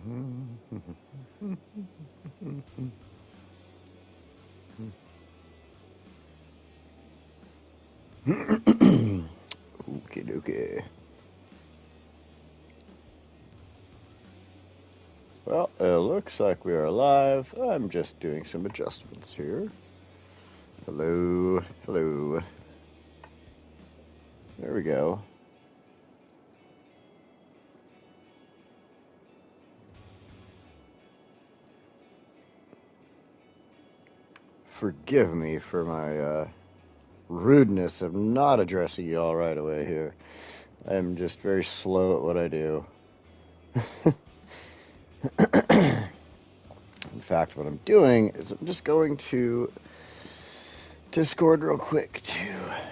Okay, okay. Well, it looks like we are live. I'm just doing some adjustments here. Hello, hello. There we go. Forgive me for my rudeness of not addressing you all right away here. I'm just very slow at what I do. In fact, what I'm doing is I'm just going to Discord real quick to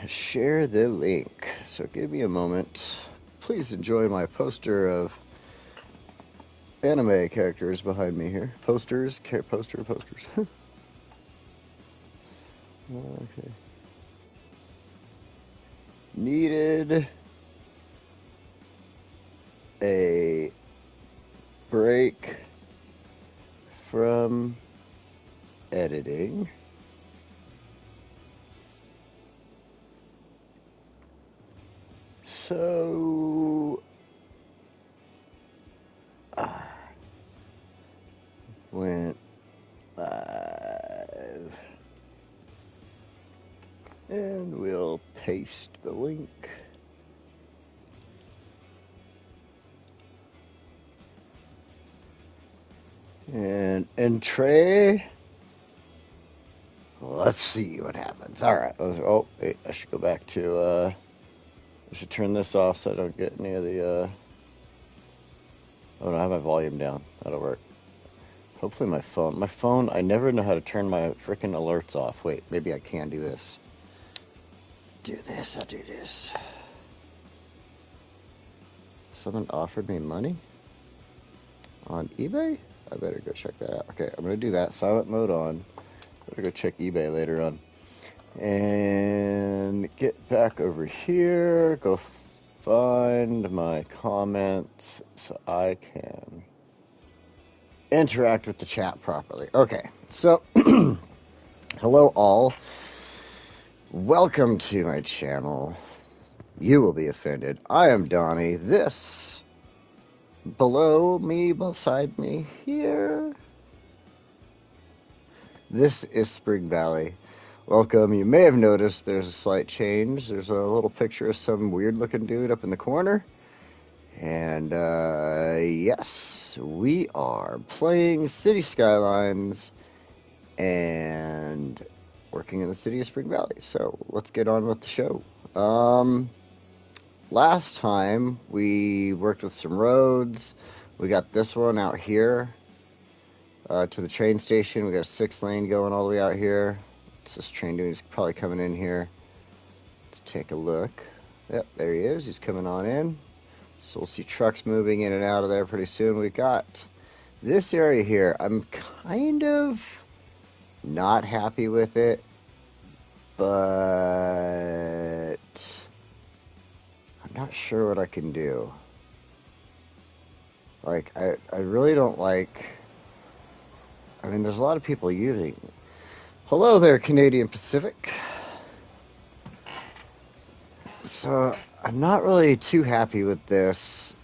share the link. So give me a moment. Please enjoy my poster of anime characters behind me here. Posters. Okay. Needed a break from editing. So went live, and we'll paste the link. And entree. Let's see what happens. All right. Oh, wait, I should go back to. I should turn this off so I don't get any of the. Oh no, I have my volume down. That'll work. Hopefully my phone. My phone. I never know how to turn my freaking alerts off. Wait, maybe I can do this. I'll do this. Someone offered me money on eBay? I better go check that out. Okay, I'm going to do that. Silent mode on. Better go check eBay later on. And get back over here. Go find my comments so I can interact with the chat properly. Okay, so hello all. Welcome to my channel. You will be offended. I am Donnie. This below me, beside me here. This is Spring Valley. Welcome. You may have noticed there's a slight change. There's a little picture of some weird looking dude up in the corner. And yes, we are playing City Skylines and working in the city of Spring Valley. So let's get on with the show. Last time we worked with some roads. We got this one out here to the train station. We got a 6-lane going all the way out here. What's this train doing? He's probably coming in here. Let's take a look. Yep, there he is. He's coming on in. So we'll see trucks moving in and out of there pretty soon. We got this area here. I'm kind of not happy with it, but I'm not sure what I can do. Like, I really don't like... I mean, there's a lot of people using... Hello there, Canadian Pacific. So, I'm not really too happy with this.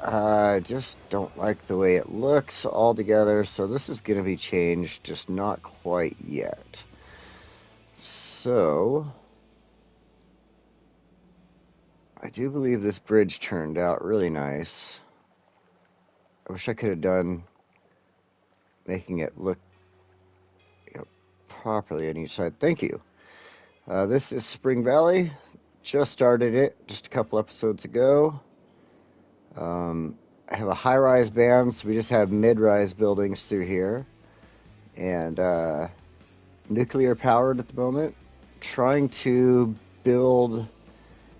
I just don't like the way it looks altogether, so this is going to be changed, just not quite yet. So... I do believe this bridge turned out really nice. I wish I could have done making it look properly on each side. Thank you. This is Spring Valley. Just started it just a couple episodes ago. I have a high-rise band, so we just have mid-rise buildings through here. And nuclear powered at the moment. Trying to build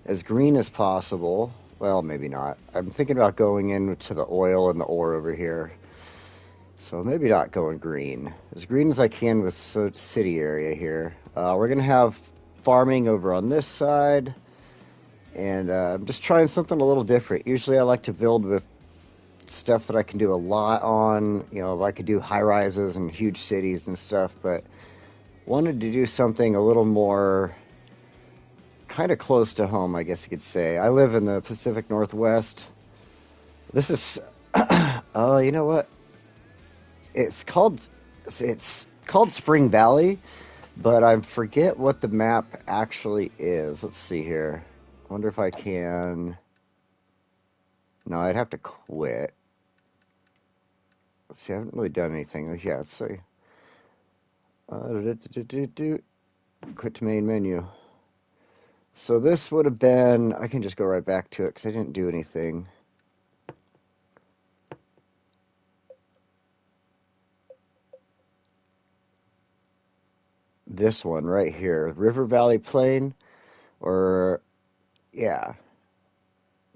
as green as possible. Well, maybe not. I'm thinking about going into the oil and the ore over here. So maybe not going green. As green as I can with city area here. We're going to have farming over on this side. And I'm just trying something a little different. Usually I like to build with stuff that I can do a lot on. You know, I could do high rises and huge cities and stuff, but wanted to do something a little more kind of close to home, I guess you could say. I live in the Pacific Northwest. This is, oh, you know what? It's called Spring Valley, but I forget what the map actually is. Let's see here. I wonder if I can. No, I'd have to quit. Let's see, I haven't really done anything. Yeah, let's see. Quit to main menu. So this would have been, I can just go right back to it because I didn't do anything. This one right here, River Valley Plain, or yeah,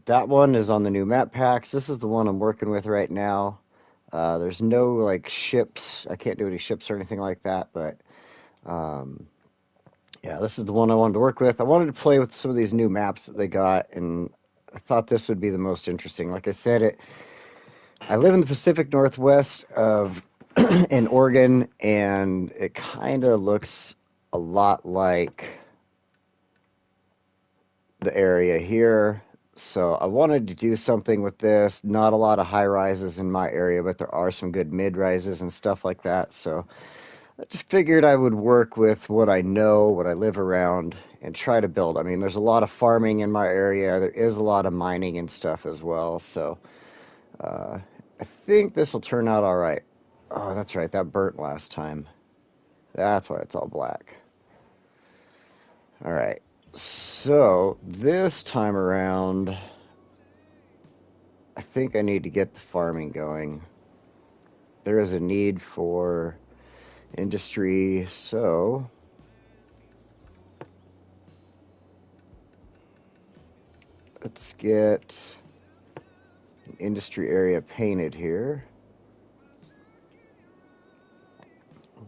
that one is on the new map packs. This is the one I'm working with right now. There's no like ships. I can't do any ships or anything like that, but yeah, this is the one I wanted to work with. I wanted to play with some of these new maps that they got, and I thought this would be the most interesting. Like I said, I live in the Pacific Northwest of in Oregon, and it kind of looks a lot like the area here. So I wanted to do something with this. Not a lot of high rises in my area, but there are some good mid rises and stuff like that. So I just figured I would work with what I know, what I live around, and try to build. I mean, there's a lot of farming in my area. There is a lot of mining and stuff as well. So I think this will turn out all right. Oh, that's right. That burnt last time. That's why it's all black. All right. So this time around, I think I need to get the farming going. There is a need for industry, so let's get an industry area painted here.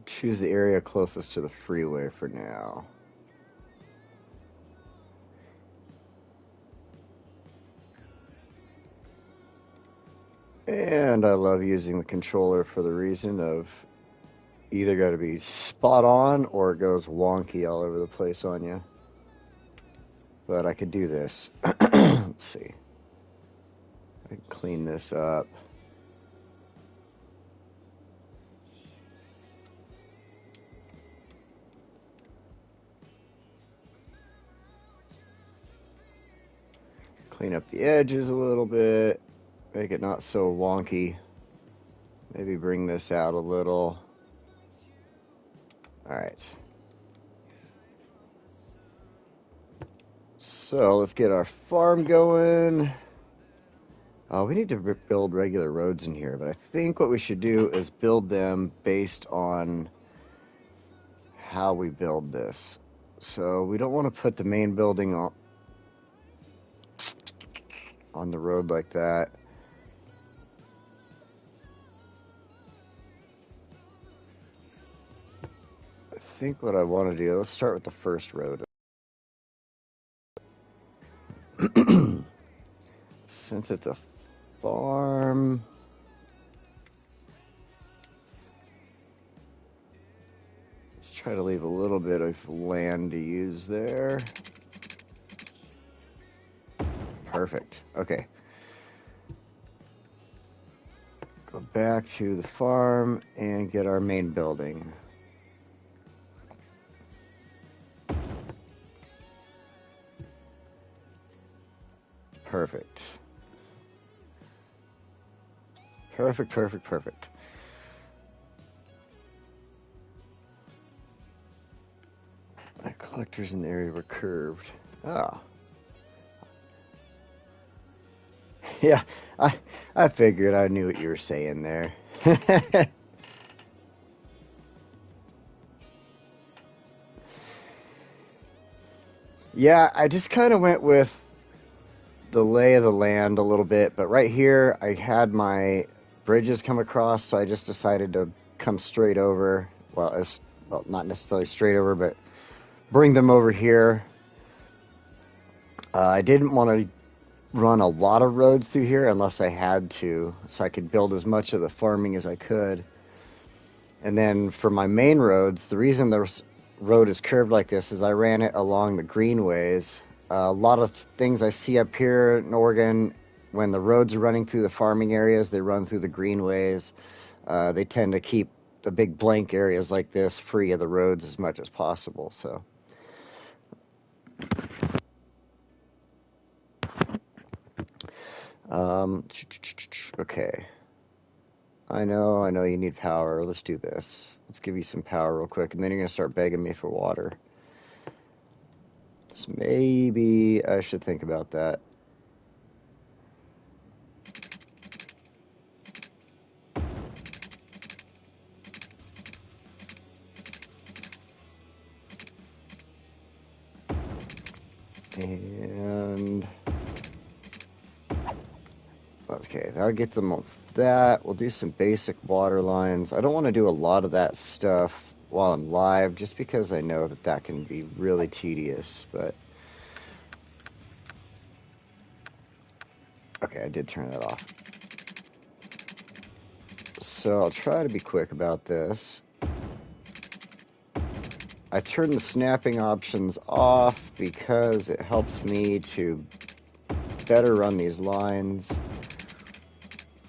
Choose the area closest to the freeway for now. And I love using the controller for the reason of either got to be spot on or it goes wonky all over the place on you. But I could do this. Let's see. I can clean this up. Clean up the edges a little bit. Make it not so wonky. Maybe bring this out a little. Alright. So let's get our farm going. We need to build regular roads in here, but I think what we should do is build them based on how we build this. So we don't want to put the main building on the road like that. I think what I want to do, let's start with the first road. Since it's a farm, let's try to leave a little bit of land to use there. Perfect. Okay. Go back to the farm and get our main building. Perfect. Perfect, perfect, perfect. My collectors in the area were curved. Ah. Yeah, I figured. I knew what you were saying there. Yeah, I just kind of went with the lay of the land a little bit, but right here I had my bridges come across, so I just decided to come straight over. Well, not necessarily straight over, but bring them over here. I didn't want to run a lot of roads through here unless I had to, so I could build as much of the farming as I could. And then for my main roads, the reason the road is curved like this is I ran it along the greenways. A lot of things I see up here in Oregon, when the roads are running through the farming areas, they run through the greenways. They tend to keep the big blank areas like this free of the roads as much as possible. So, okay. I know you need power. Let's do this. Let's give you some power real quick, and then you're going to start begging me for water. So maybe I should think about that. And okay, that'll get them off that. We'll do some basic water lines. I don't want to do a lot of that stuff while I'm live, just because I know that that can be really tedious, but okay, I did turn that off. So I'll try to be quick about this. I turn the snapping options off because it helps me to better run these lines.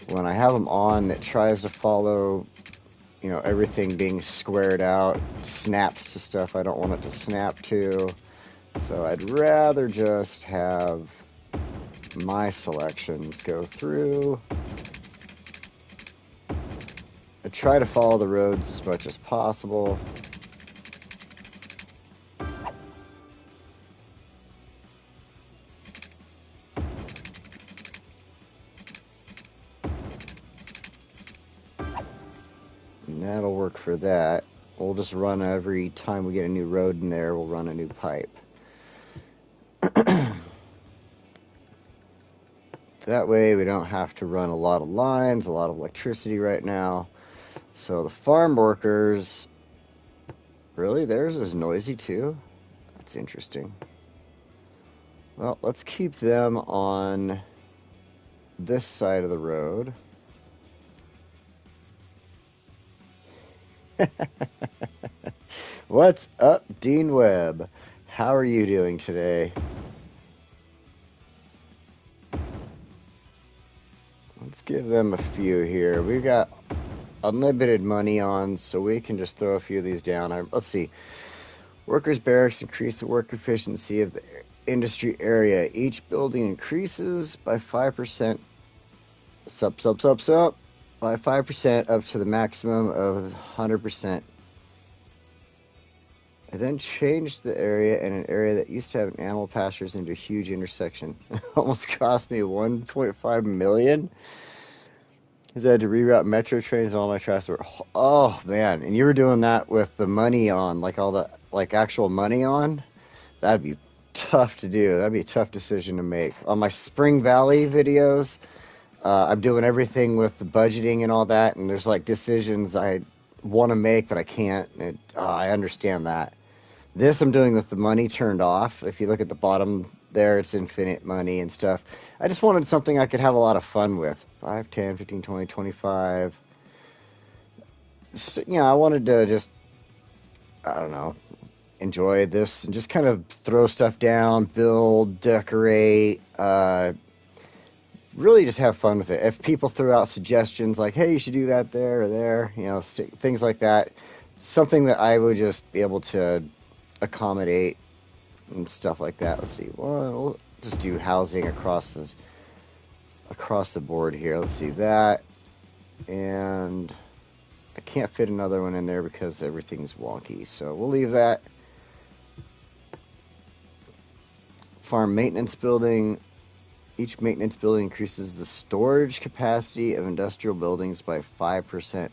When I have them on, it tries to follow, you know, everything being squared out, snaps to stuff I don't want it to snap to. So I'd rather just have my selections go through. I try to follow the roads as much as possible. And that'll work for that. We'll just run every time we get a new road in there, we'll run a new pipe. That way we don't have to run a lot of lines, a lot of electricity right now. So the farm workers, really, theirs is noisy too? That's interesting. Well, let's keep them on this side of the road. What's up, Dean Webb? How are you doing today? Let's give them a few here. We got unlimited money on, so we can just throw a few of these down. Let's see. Workers' barracks increase the work efficiency of the industry area. Each building increases by 5%. By 5% up to the maximum of 100%. I then changed the area, and an area that used to have animal pastures into a huge intersection. It almost cost me $1.5 million. Because I had to reroute metro trains and all my transport. Oh man! And you were doing that with the money on, like all the actual money on. That'd be tough to do. That'd be a tough decision to make. On my Spring Valley videos, I'm doing everything with the budgeting and all that, and there's like decisions I want to make but I can't. I understand that. This I'm doing with the money turned off. If you look at the bottom there, it's infinite money and stuff. I just wanted something I could have a lot of fun with. 5, 10, 15, 20, 25. So, you know, I wanted to just, I don't know, enjoy this and just kind of throw stuff down, build, decorate, really just have fun with it. If people throw out suggestions like, hey, you should do that there or there, you know, things like that, something that I would just be able to accommodate and stuff like that. Let's see. Well, we'll just do housing across the board here. Let's see that. And I can't fit another one in there because everything's wonky. So we'll leave that. Farm maintenance building. Each maintenance building increases the storage capacity of industrial buildings by 5%.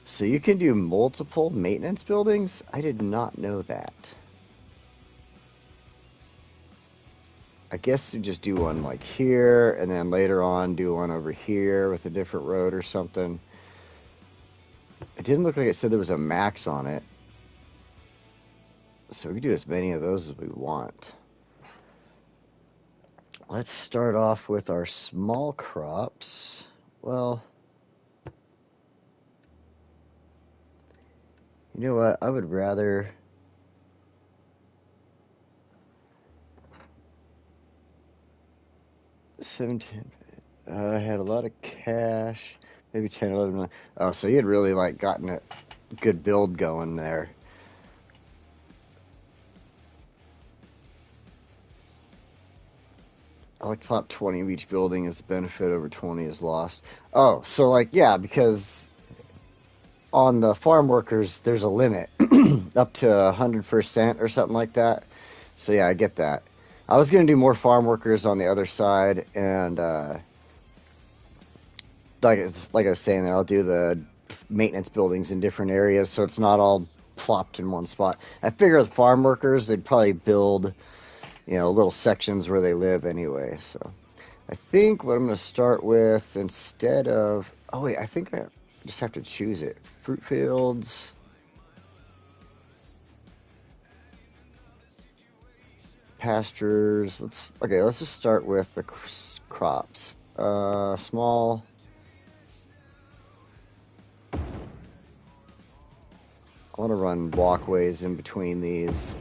So you can do multiple maintenance buildings? I did not know that. I guess you just do one like here, and then later on do one over here with a different road or something. It didn't look like it said there was a max on it. So we can do as many of those as we want. let's start off with our small crops. Well, you know what? I would rather... I had a lot of cash. Maybe 10, 11 million. Oh, so he had really, like, gotten a good build going there. I like top 20 of each building is benefit, over 20 is lost. Oh, so, like, yeah, because on the farm workers, there's a limit up to 100% or something like that. So, yeah, I get that. I was going to do more farm workers on the other side, and like I was saying there, I'll do the maintenance buildings in different areas so it's not all plopped in one spot. I figure with farm workers, they'd probably build, little sections where they live anyway. So I think what I'm going to start with instead of... Oh, wait, I think I just have to choose it. Fruit fields... Pastures. Let's just start with the crops. Small. I want to run walkways in between these.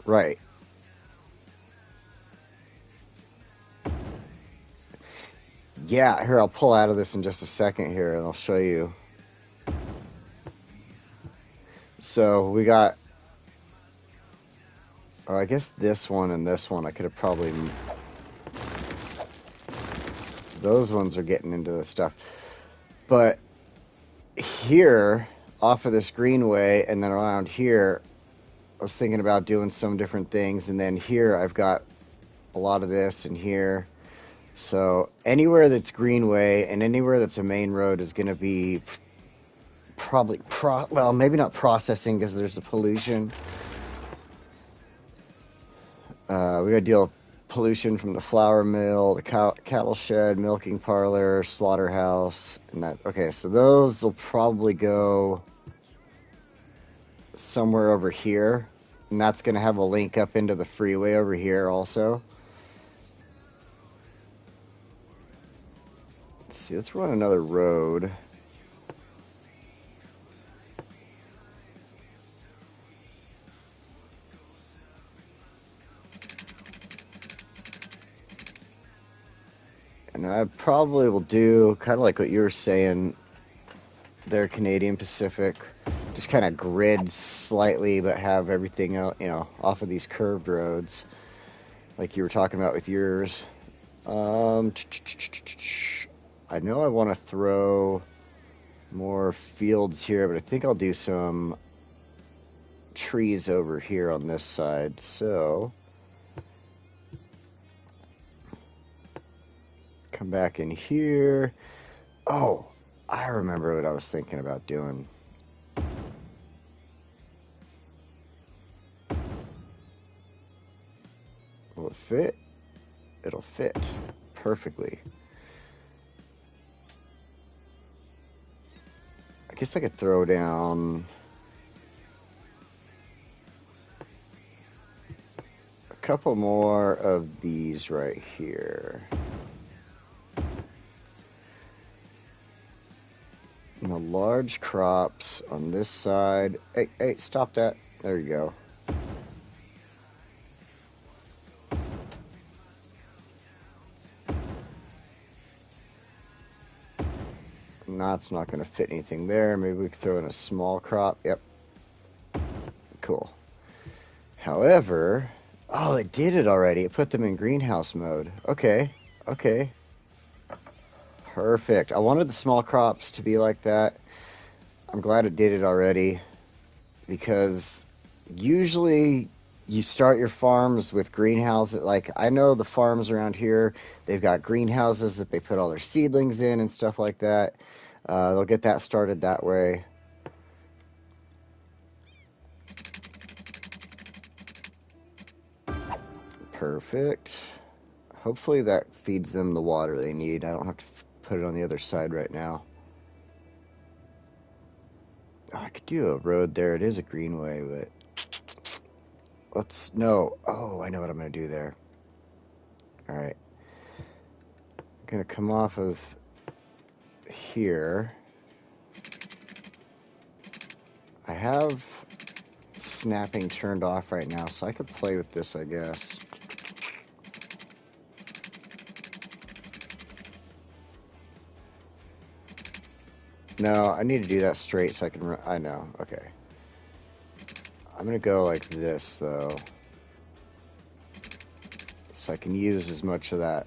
Right. Yeah, here, I'll pull out of this in just a second here, and I'll show you. So we got... I guess this one and this one I could have probably... Those ones are getting into the stuff. But here, off of this greenway, and then around here, I was thinking about doing some different things. And then here, I've got a lot of this, and here. So anywhere that's greenway and anywhere that's a main road is going to be probably... well, maybe not processing because there's the pollution. We got to deal with pollution from the flour mill, the cattle shed, milking parlor, slaughterhouse, and that. Okay, so those will probably go somewhere over here, and that's going to have a link up into the freeway over here also. Let's see, let's run another road. And I probably will do kind of like what you were saying there, Canadian Pacific. Just kind of grid slightly, but have everything out, off of these curved roads, like you were talking about with yours. I know I want to throw more fields here, but I think I'll do some trees over here on this side. So come back in here. Oh, I remember what I was thinking about doing. Will it fit? It'll fit perfectly. I guess I could throw down a couple more of these right here. And the large crops on this side. Hey, stop that. There you go. That's not going to fit anything there. Maybe we could throw in a small crop. Yep. Cool. However, oh, it did it already. It put them in greenhouse mode. Okay. Perfect. I wanted the small crops to be like that. I'm glad it did it already, because usually you start your farms with greenhouses. Like, I know the farms around here, they've got greenhouses that they put all their seedlings in and stuff like that. They'll get that started that way. Perfect. Hopefully that feeds them the water they need. I don't have to put it on the other side right now. Oh, I could do a road there. It is a greenway, but let's, no. Oh, I know what I'm going to do there. All right. I'm going to come off of here. I have snapping turned off right now, so I could play with this, I guess. No, I need to do that straight so I can run. I know. Okay. I'm going to go like this, though. So I can use as much of that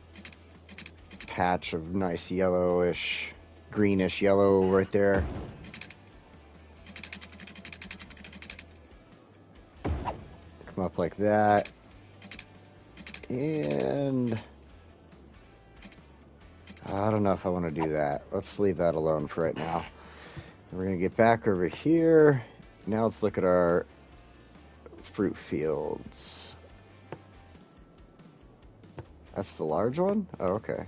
patch of nice yellowish, greenish yellow right there. Come up like that. And I don't know if I want to do that. Let's leave that alone for right now. We're going to get back over here. Now let's look at our fruit fields. That's the large one? Oh, okay.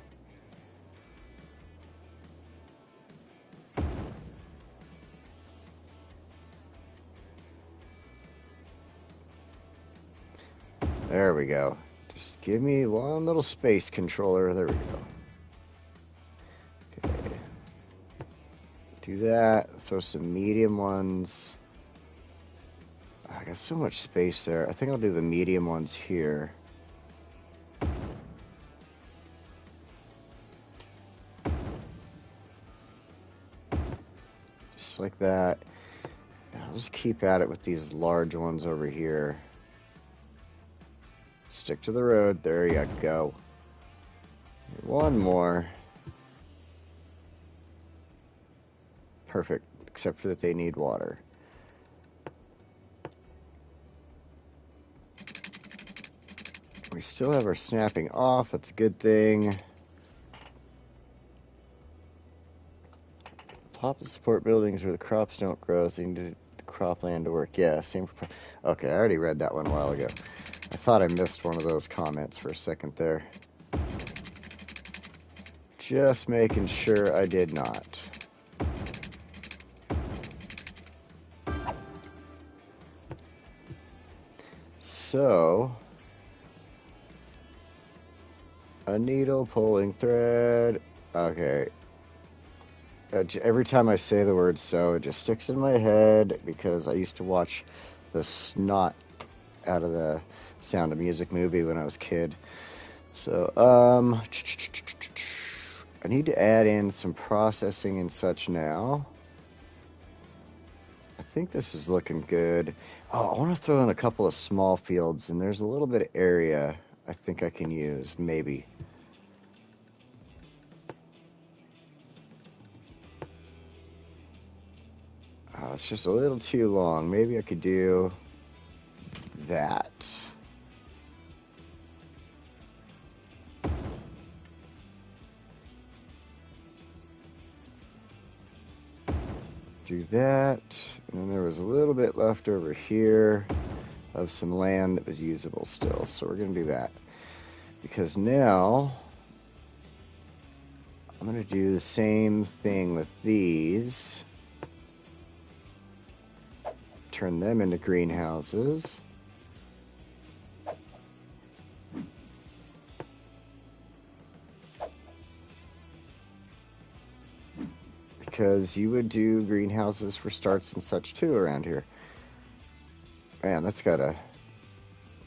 There we go. Just give me one little space controller. There we go. Okay. Do that. Throw some medium ones. I got so much space there. I think I'll do the medium ones here. Just like that. And I'll just keep at it with these large ones over here. Stick to the road. There you go. One more. Perfect. Except for that they need water. We still have our snapping off. That's a good thing. Top of support buildings where the crops don't grow, so you need the cropland to work. Yeah, same for... Okay, I already read that one a while ago. I thought I missed one of those comments for a second there. Just making sure I did not. So... a needle pulling thread. Okay. Every time I say the word so, it just sticks in my head because I used to watch the snot out of the Sound of Music movie when I was a kid. So, I need to add in some processing and such now. I think this is looking good. Oh, I want to throw in a couple of small fields, and there's a little bit of area I think I can use, maybe. Oh, it's just a little too long. Maybe I could do that. Do that. And then there was a little bit left over here of some land that was usable still. So we're going to do that. Because now I'm going to do the same thing with these. Turn them into greenhouses. Because you would do greenhouses for starts and such too around here. Man, that's got a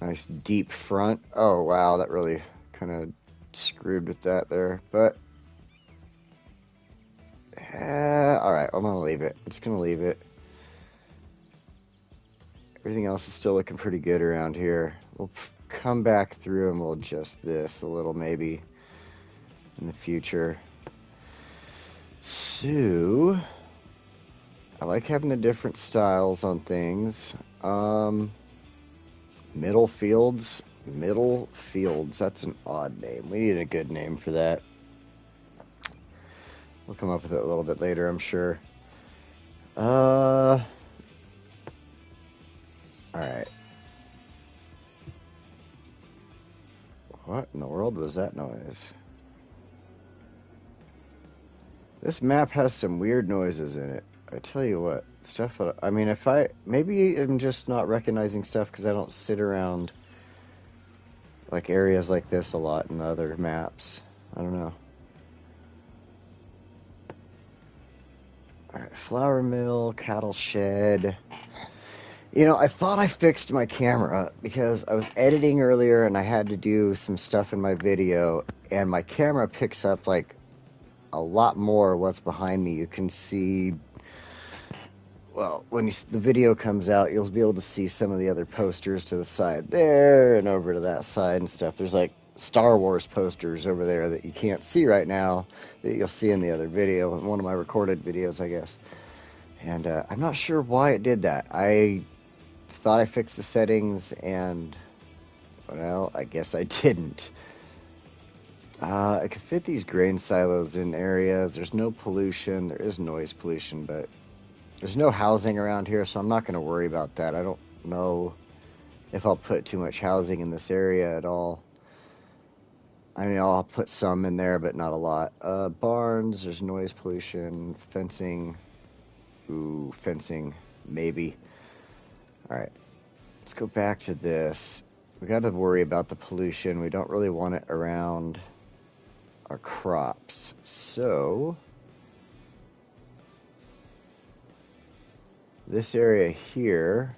nice deep front. Oh wow, that really kind of screwed with that there. But alright, I'm gonna leave it. I'm just gonna leave it. Everything else is still looking pretty good around here. We'll come back through and we'll adjust this a little maybe in the future. So, I like having the different styles on things. Middle fields, that's an odd name. We need a good name for that. We'll come up with it a little bit later, I'm sure. Alright. What in the world was that noise? This map has some weird noises in it. I tell you what, stuff that, I mean, maybe I'm just not recognizing stuff because I don't sit around like areas like this a lot in the other maps. I don't know. Alright, flour mill, cattle shed. You know, I thought I fixed my camera because I was editing earlier and I had to do some stuff in my video, and my camera picks up like a lot more what's behind me. You can see, well, when the video comes out, you'll be able to see some of the other posters to the side there and over to that side and stuff. There's like Star Wars posters over there that you can't see right now that you'll see in the other video, in one of my recorded videos, I guess. And I'm not sure why it did that. I thought I fixed the settings, and, well, I guess I didn't. I could fit these grain silos in areas. There's no pollution. There is noise pollution, but there's no housing around here, so I'm not going to worry about that. I don't know if I'll put too much housing in this area at all. I mean, I'll put some in there, but not a lot. Barns, there's noise pollution, fencing. Ooh, fencing, maybe. Alright, let's go back to this. We got to worry about the pollution. We don't really want it around our crops. So, this area here.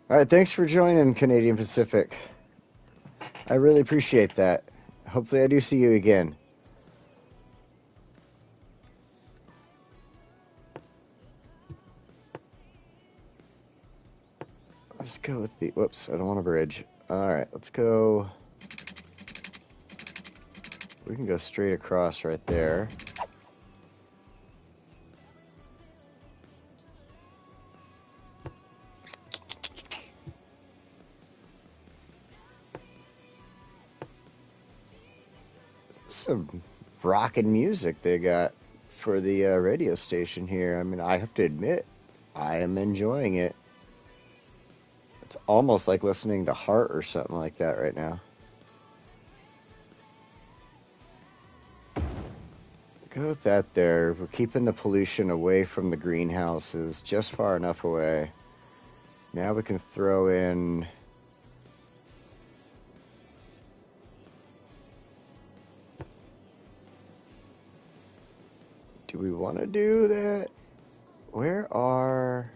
Alright, thanks for joining, Canadian Pacific. I really appreciate that. Hopefully I do see you again. Let's go with the... Whoops, I don't want a bridge. Alright, let's go... We can go straight across right there. Some rockin' music they got for the radio station here. I mean, I have to admit, I am enjoying it. It's almost like listening to Heart or something like that right now. Go with that there. We're keeping the pollution away from the greenhouses, just far enough away. Now we can throw in... Do we want to do that? Where are...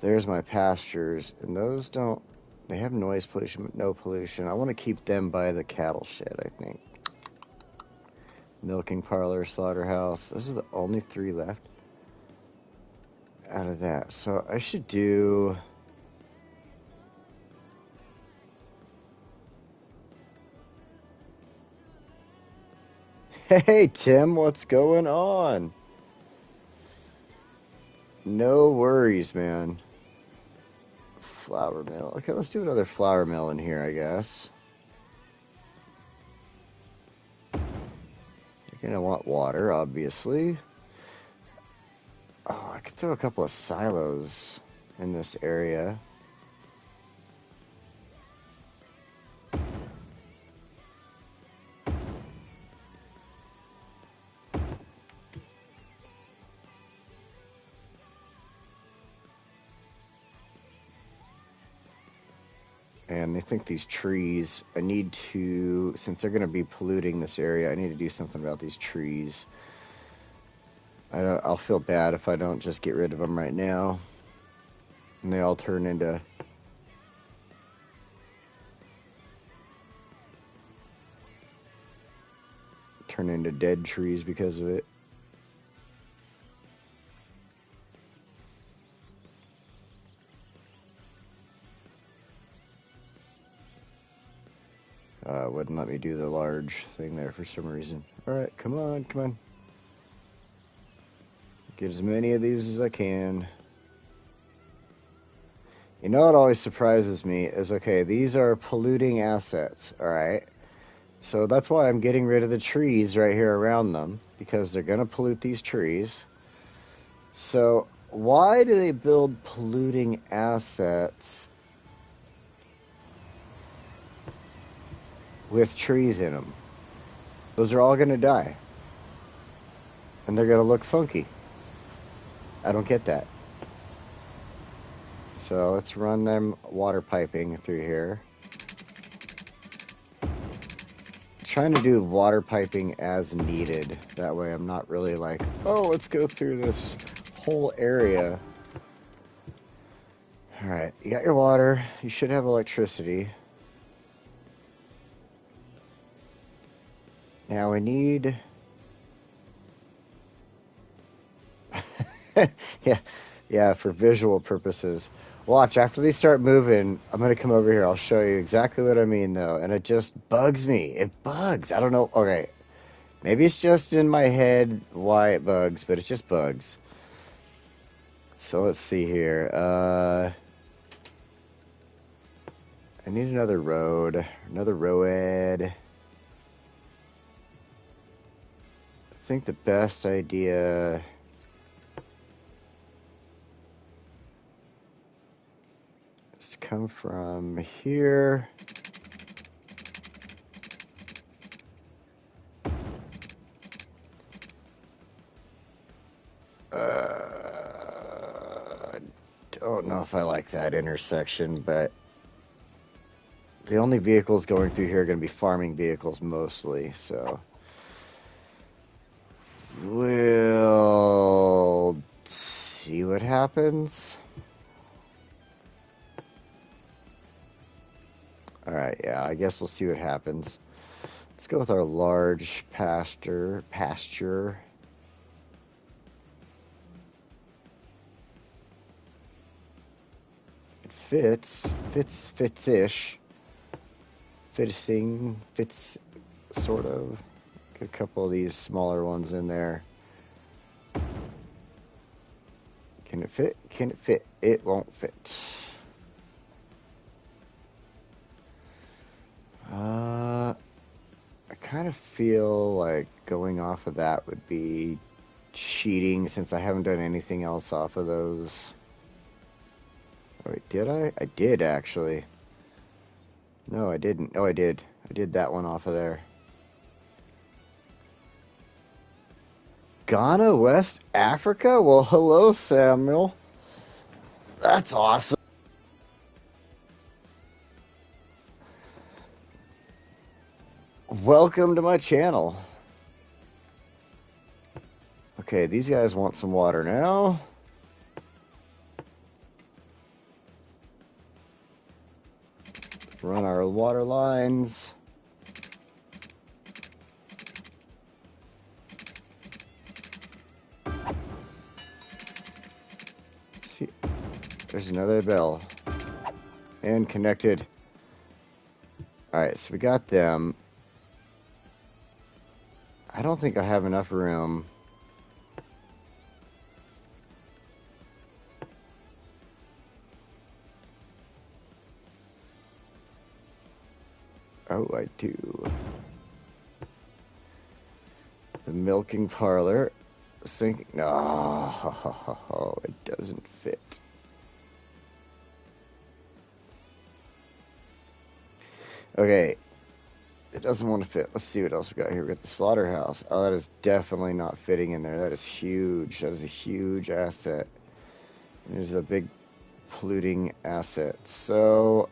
There's my pastures, and those don't... They have noise pollution, but no pollution. I want to keep them by the cattle shed, I think. Milking parlor, slaughterhouse. Those are the only 3 left out of that. So I should do... Hey, Tim, what's going on? No worries, man. Flour mill. Okay, let's do another flour mill in here, I guess. You're gonna want water, obviously. Oh, I could throw a couple of silos in this area. And I think these trees, I need to, since they're going to be polluting this area, I need to do something about these trees. I'll feel bad if I don't just get rid of them right now. And they all turn into dead trees because of it. Wouldn't let me do the large thing there for some reason. Alright, come on, come on. Get as many of these as I can. You know what always surprises me is, okay, these are polluting assets, alright? So that's why I'm getting rid of the trees right here around them, because they're going to pollute these trees. So why do they build polluting assets with trees in them? Those are all going to die. And they're going to look funky. I don't get that. So let's run them water piping through here. Trying to do water piping as needed. That way I'm not really like, oh, let's go through this whole area. Alright, you got your water. You should have electricity. Now we need... yeah, for visual purposes. Watch, after they start moving, I'm going to come over here. I'll show you exactly what I mean, though. And it just bugs me. It bugs. I don't know. Okay. Maybe it's just in my head why it bugs, but it just bugs. So let's see here. I need another road. Another road. I think the best idea... come from here. Don't know if I like that intersection, but the only vehicles going through here are going to be farming vehicles mostly, so we'll see what happens. Alright, yeah, I guess we'll see what happens. Let's go with our large pasture. It fits-ish. Fits sort of. Get a couple of these smaller ones in there. Can it fit? Can it fit? It won't fit. I kind of feel like going off of that would be cheating since I haven't done anything else off of those. Wait, did I? I did, actually. No, I didn't. Oh, I did. I did that one off of there. Ghana, West Africa? Well, hello, Samuel. That's awesome. Welcome to my channel. Okay, these guys want some water now. Run our water lines. See, there's another bell. And connected. Alright, so we got them. I don't think I have enough room. Oh, I do. The milking parlor. I was thinking, no, it doesn't fit. Okay. It doesn't want to fit. Let's see what else we got here. We got the slaughterhouse. Oh, that is definitely not fitting in there. That is huge. That is a huge asset. It is a big polluting asset. So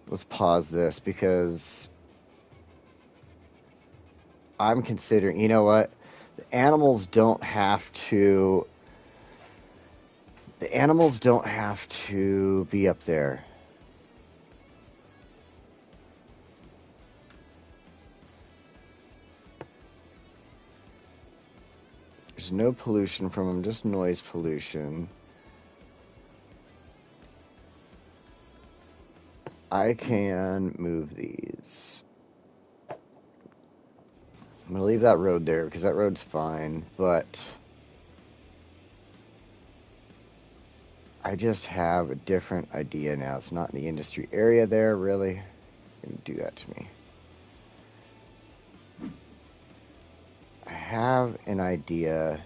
let's pause this because I'm considering, you know what? The animals don't have to be up there. There's no pollution from them, just noise pollution. I can move these. I'm going to leave that road there because that road's fine, but I just have a different idea now. It's not in the industry area there, really. You're going to do that to me. I have an idea.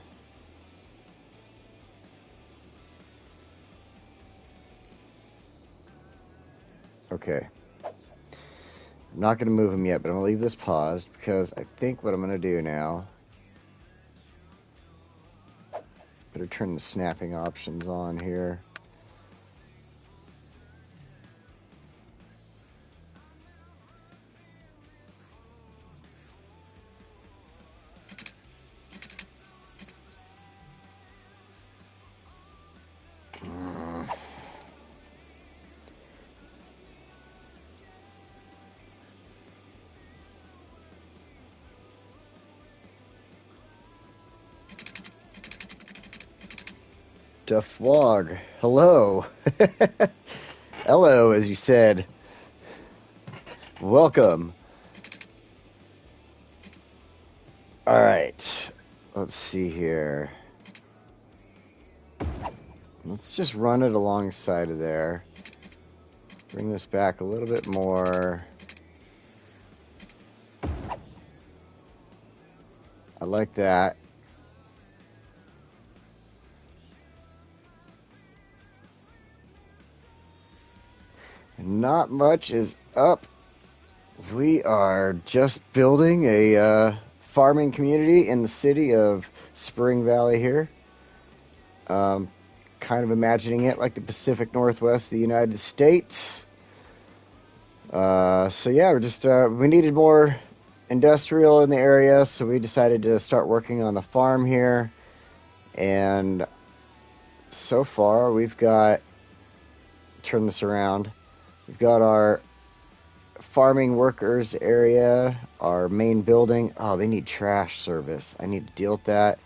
Okay. I'm not going to move him yet, but I'm going to leave this paused because I think what I'm going to do now... Better turn the snapping options on here. Duffwog, hello. Hello, as you said. Welcome. Alright, let's see here. Let's just run it alongside of there. Bring this back a little bit more. I like that. Not much is up. We are just building a farming community in the city of Spring Valley here. Kind of imagining it like the Pacific Northwest of the United States. So yeah, we're just we needed more industrial in the area, so we decided to start working on the farm here. And so far, we've got... Turn this around. We've got our farming workers area, our main building. Oh, they need trash service. I need to deal with that.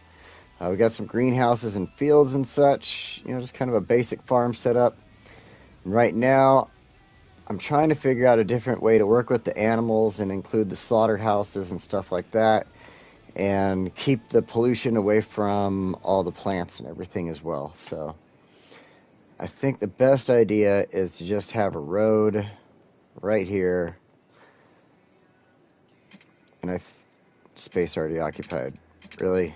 We got some greenhouses and fields and such. You know, just kind of a basic farm setup. And right now, I'm trying to figure out a different way to work with the animals and include the slaughterhouses and stuff like that. And keep the pollution away from all the plants and everything as well. So I think the best idea is to just have a road right here. And space already occupied. Really?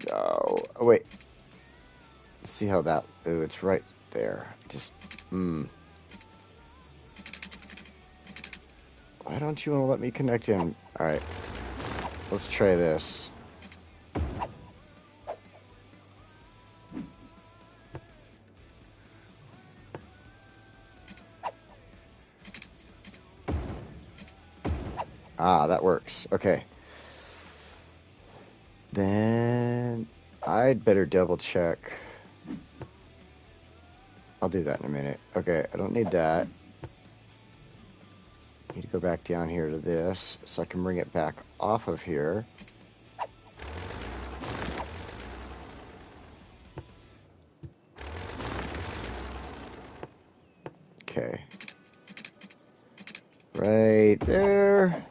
No. Oh, wait. See how that... Ooh, it's right there. Just... Why don't you want to let me connect in? Alright. Let's try this. Ah, that works. Okay. Then I'd better double check. I'll do that in a minute. Okay, I don't need that. Need to go back down here to this so I can bring it back off of here. Okay. Right there.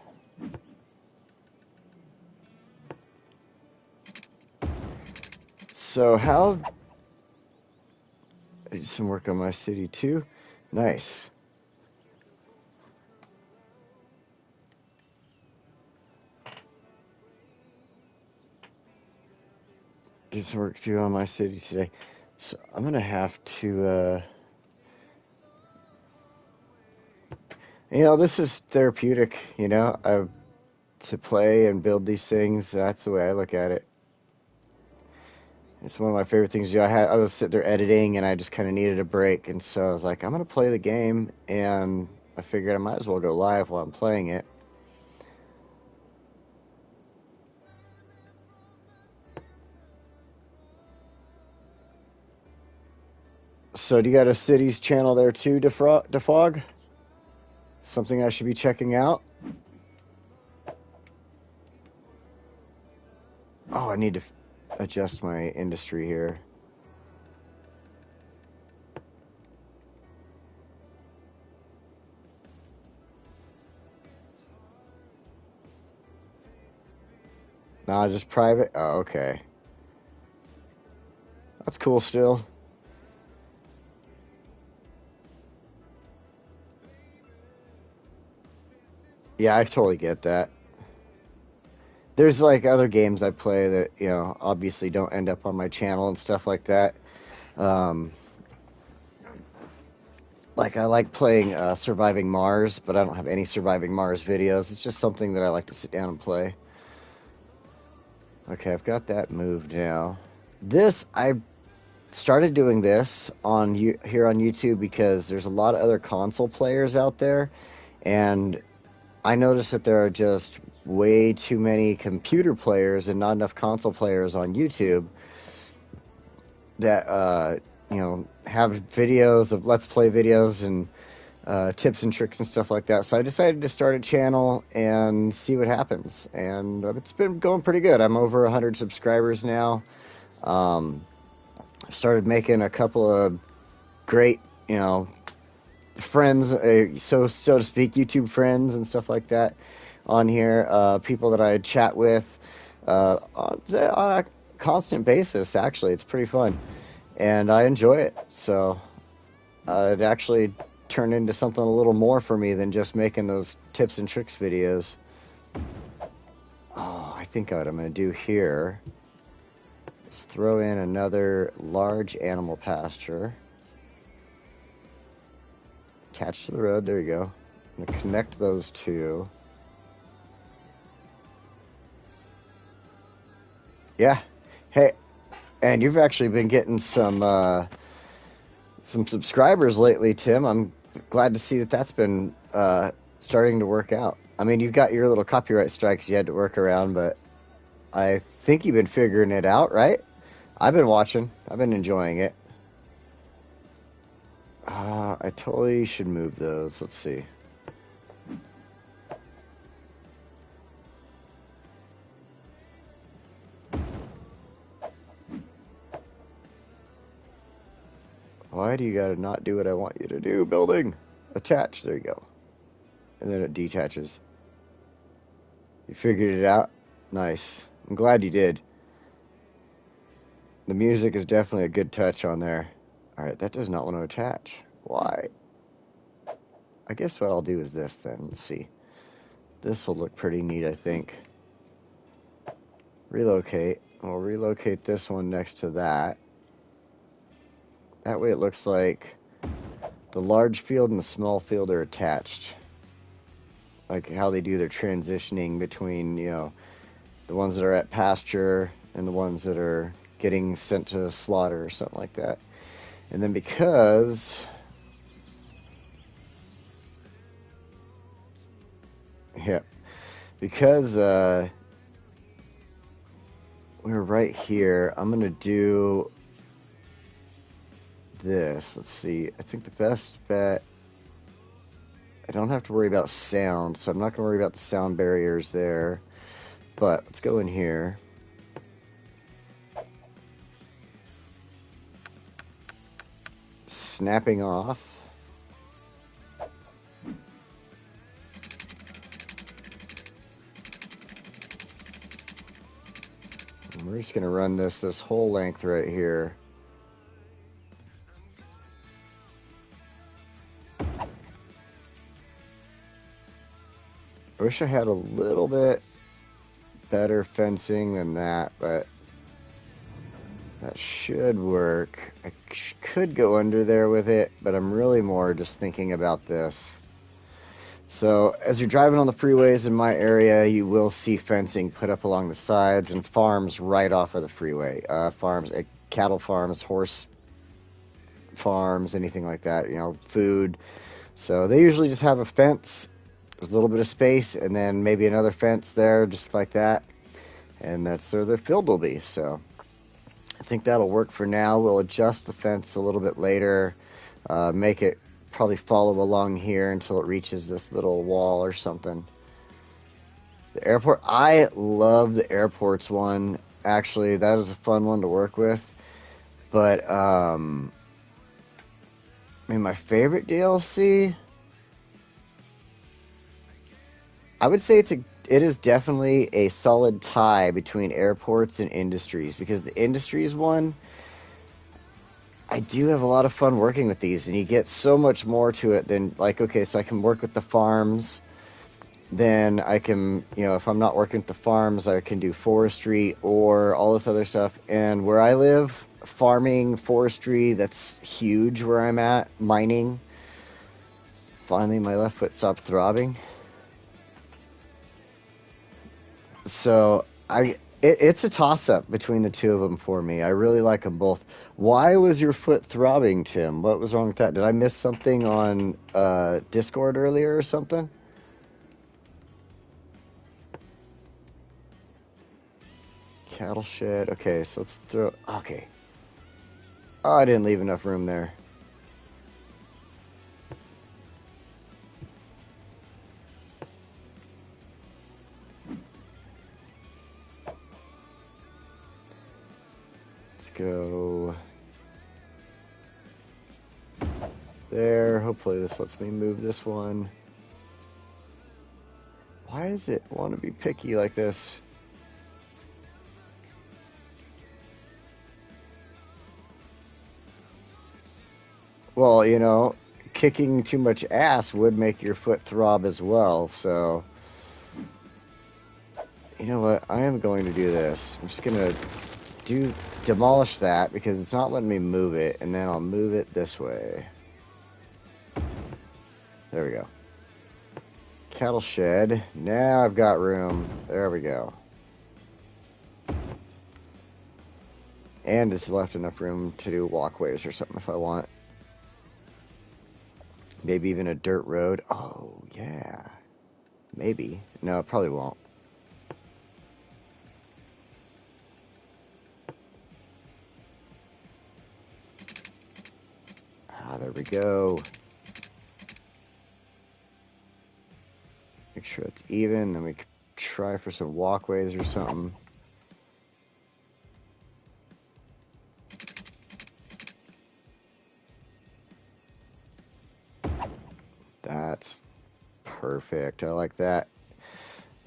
So how... I did some work on my city too. Nice. Did some work too on my city today. So I'm going to have to... You know, this is therapeutic, you know, to play and build these things. That's the way I look at it. It's one of my favorite things to do. I was sitting there editing, and I just kind of needed a break, and so I was like, I'm going to play the game, and I figured I might as well go live while I'm playing it. So do you got a cities channel there too, Defog? Something I should be checking out? Oh, I need to adjust my industry here. Nah, just private? Oh, okay. That's cool still. Yeah, I totally get that. There's like other games I play that, you know, obviously don't end up on my channel and stuff like that. Like, I like playing Surviving Mars, but I don't have any Surviving Mars videos. It's just something that I like to sit down and play. Okay, I've got that moved now. I started doing this here on YouTube because there's a lot of other console players out there, and I noticed that there are just way too many computer players and not enough console players on YouTube that have videos of Let's Play videos and tips and tricks and stuff like that. So I decided to start a channel and see what happens. And it's been going pretty good. I'm over 100 subscribers now. I've started making a couple of great, friends, so to speak, YouTube friends and stuff like that on here. People that I chat with on a constant basis. Actually, it's pretty fun, and I enjoy it. So it actually turned into something a little more for me than just making those tips and tricks videos. Oh, I think what I'm going to do here is throw in another large animal pasture attached to the road. There you go. I'm going to connect those two. Yeah. Hey, and you've actually been getting some subscribers lately, Tim. I'm glad to see that that's been starting to work out. I mean, you've got your little copyright strikes you had to work around, but I think you've been figuring it out, right? I've been watching. I've been enjoying it. I totally should move those. Let's see. Why do you gotta not do what I want you to do? Building. Attach. There you go. And then it detaches. You figured it out? Nice. I'm glad you did. The music is definitely a good touch on there. Alright, that does not want to attach. Why? I guess what I'll do is this then. Let's see. This will look pretty neat, I think. Relocate. We'll relocate this one next to that. That way it looks like the large field and the small field are attached. Like how they do their transitioning between, the ones that are at pasture and the ones that are getting sent to slaughter or something like that. And then because we're right here, I'm gonna do this. Let's see. I think the best bet, I don't have to worry about sound, so I'm not gonna worry about the sound barriers there. But let's go in here. Snapping off. And we're just going to run this whole length right here. I wish I had a little bit better fencing than that, but that should work. I could go under there with it, but I'm really more just thinking about this. So as you're driving on the freeways in my area, you will see fencing put up along the sides and farms right off of the freeway. Farms, cattle farms, horse farms, anything like that, food. So they usually just have a fence, a little bit of space, and then maybe another fence there, just like that. And that's where their field will be. So I think that'll work for now. We'll adjust the fence a little bit later, make it probably follow along here until it reaches this little wall or something. The airport, I love the airports one. Actually, that is a fun one to work with. But, my favorite DLC, I would say it is definitely a solid tie between airports and industries, because the industries one, I do have a lot of fun working with these, and you get so much more to it than, like, okay, so I can work with the farms, then I can, if I'm not working with the farms, I can do forestry or all this other stuff. And where I live, farming, forestry, that's huge where I'm at, mining. finally my left foot stopped throbbing. So it's a toss-up between the two of them for me. I really like them both. Why was your foot throbbing, Tim? What was wrong with that? Did I miss something on Discord earlier or something? Cattle shed. Okay, so let's throw... Okay. Oh, I didn't leave enough room there. Let's go... There. Hopefully this lets me move this one. Why does it want to be picky like this? Well, you know, kicking too much ass would make your foot throb as well, so... You know what? I am going to do this. I'm just going to demolish that because it's not letting me move it, and then I'll move it this way. There we go. Cattle shed. Now I've got room. There we go. And it's left enough room to do walkways or something if I want. Maybe even a dirt road. Oh, yeah. Maybe. No, it probably won't. Ah, there we go. Make sure it's even, then we can try for some walkways or something. That's perfect. I like that.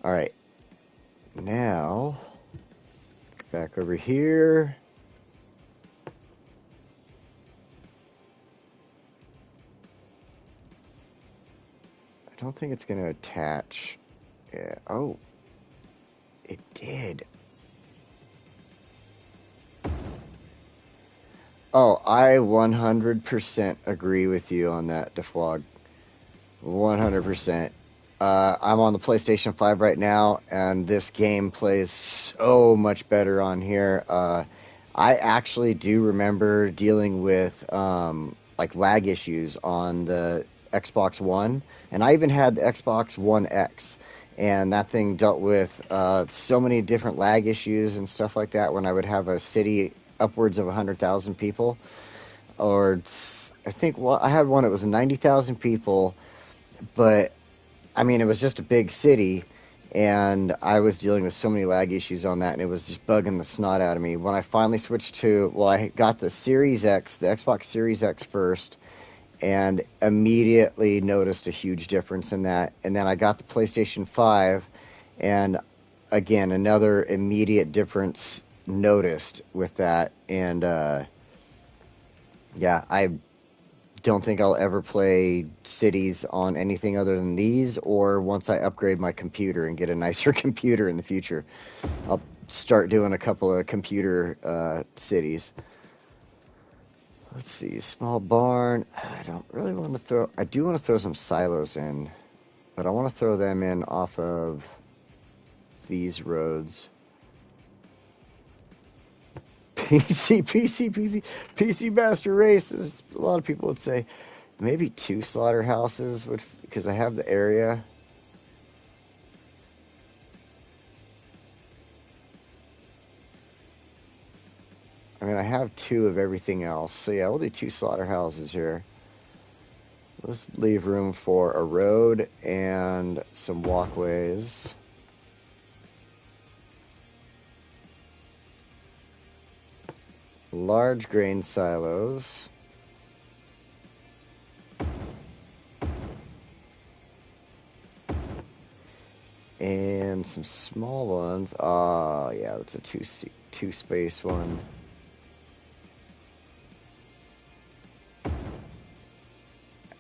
All right. Now, let's get back over here. I don't think it's going to attach. Yeah. Oh, it did. Oh, I 100% agree with you on that, DeFwog. 100%. I'm on the PlayStation 5 right now, and this game plays so much better on here. I actually do remember dealing with like lag issues on the Xbox One, and I even had the Xbox One X, and that thing dealt with so many different lag issues and stuff like that when I would have a city upwards of 100,000 people, or I think I had one that was 90,000 people, but I mean, it was just a big city, and I was dealing with so many lag issues on that, and it was just bugging the snot out of me. When I finally switched to, well, I got the Series X, the Xbox Series X first, and immediately noticed a huge difference in that. And then I got the PlayStation 5, and again, another immediate difference noticed with that. And yeah, I don't think I'll ever play cities on anything other than these, or once I upgrade my computer and get a nicer computer in the future, I'll start doing a couple of computer cities. Let's see, small barn. I don't really want to throw... I do want to throw some silos in, but I want to throw them in off of these roads. PC Master Race, as a lot of people would say. Maybe 2 slaughterhouses, because I have the area. I mean, I have 2 of everything else. So yeah, we'll do 2 slaughterhouses here. Let's leave room for a road and some walkways. Large grain silos. And some small ones. Oh, yeah, that's a two space one.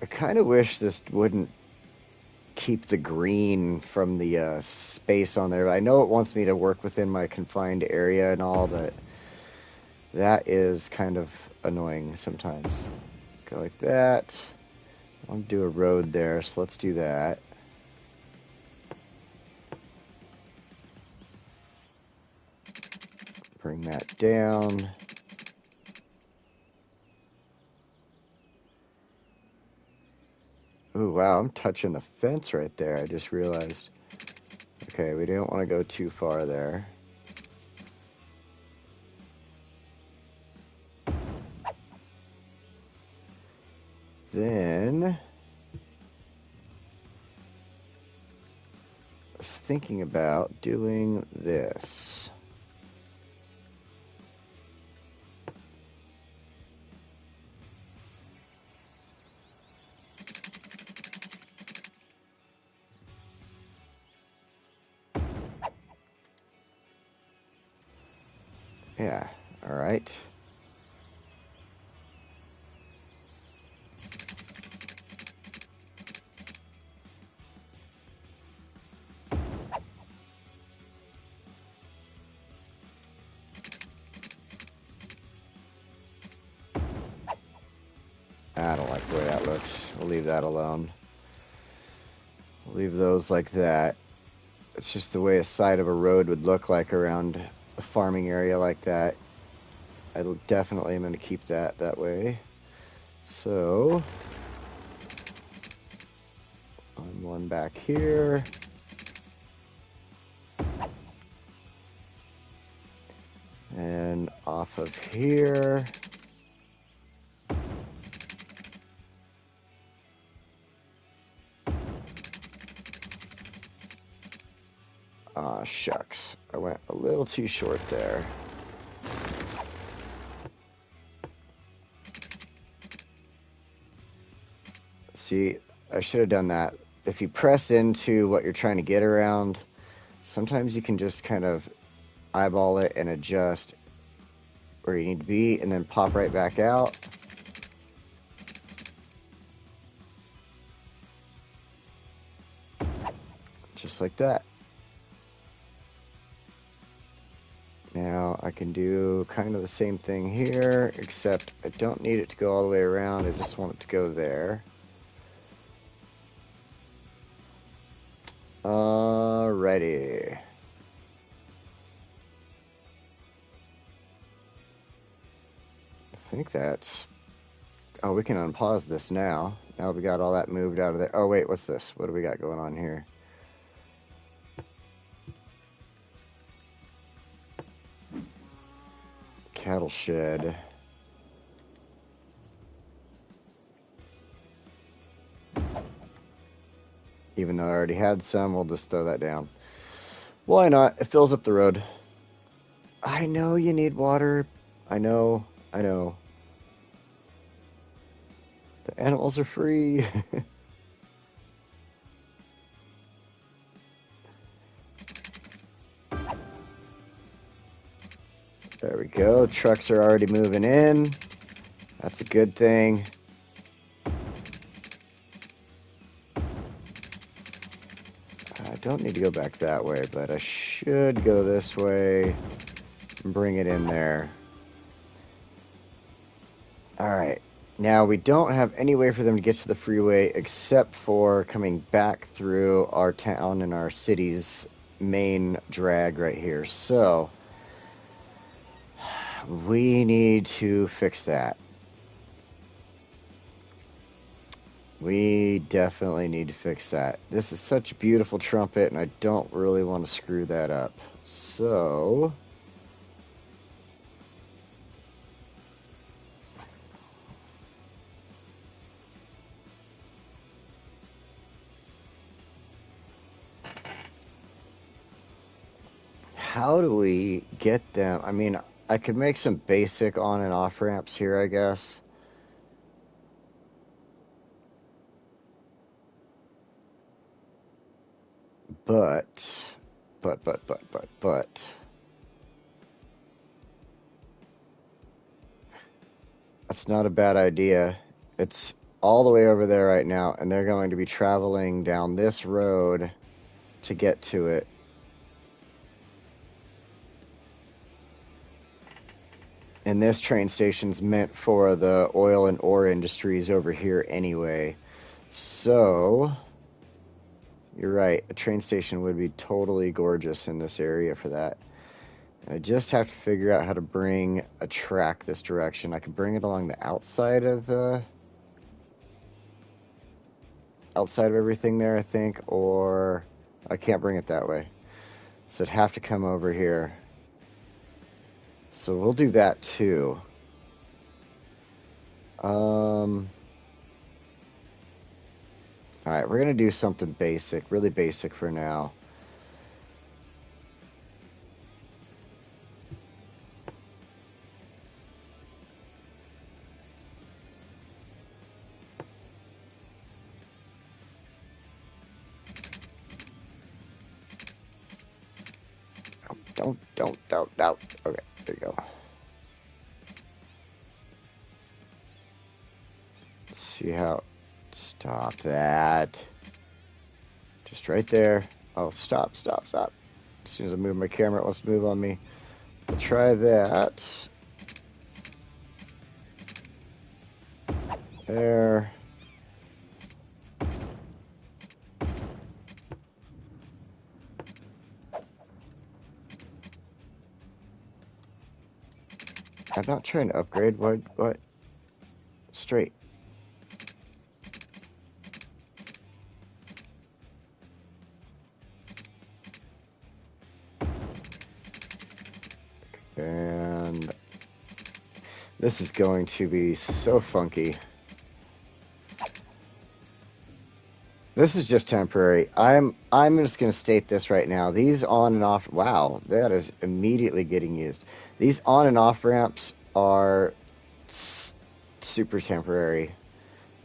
I kind of wish this wouldn't keep the green from the space on there. I know it wants me to work within my confined area and all, but that is kind of annoying sometimes. Go like that. I'll do a road there, so let's do that. Bring that down. Ooh, wow, I'm touching the fence right there, I just realized. Okay, we don't want to go too far there. Then, I was thinking about doing this. Yeah, all right. I don't like the way that looks. We'll leave that alone. We'll leave those like that. It's just the way a side of a road would look like around a farming area like that. I definitely am going to keep that way. So, on one back here. And off of here. Aw, shucks. I went a little too short there. See, I should have done that. If you press into what you're trying to get around, sometimes you can just kind of eyeball it and adjust where you need to be and then pop right back out. Just like that. Now I can do kind of the same thing here, except I don't need it to go all the way around. I just want it to go there. Alrighty. I think that's... Oh, we can unpause this now. Now we got all that moved out of there. Oh, wait, what's this? What do we got going on here? Cattle shed. Even though I already had some, we'll just throw that down. Why not? It fills up the road. I know you need water. I know. The animals are free. There we go. Trucks are already moving in. That's a good thing. I don't need to go back that way, but I should go this way and bring it in there. Alright. Now, we don't have any way for them to get to the freeway except for coming back through our town and our city's main drag right here. So, we need to fix that. We definitely need to fix that. This is such a beautiful trumpet, and I don't really want to screw that up. So... how do we get them? I mean, I could make some basic on and off ramps here, I guess. But. That's not a bad idea. It's all the way over there right now, and they're going to be traveling down this road to get to it. And this train station's meant for the oil and ore industries over here anyway. So, you're right. A train station would be totally gorgeous in this area for that. And I just have to figure out how to bring a track this direction. I could bring it along the outside of everything there, I think, or I can't bring it that way. So it'd have to come over here. So we'll do that too. Alright, we're going to do something basic, really basic for now. Don't. Okay, there you go. Let's see how... Stop that. Just right there. Oh, stop. As soon as I move my camera, it wants to move on me. We'll try that. There. I'm not trying to upgrade. What? Straight. And this is going to be so funky. This is just temporary. I'm just going to state this right now. These on and off... Wow, that is immediately getting used. These on and off ramps are super temporary.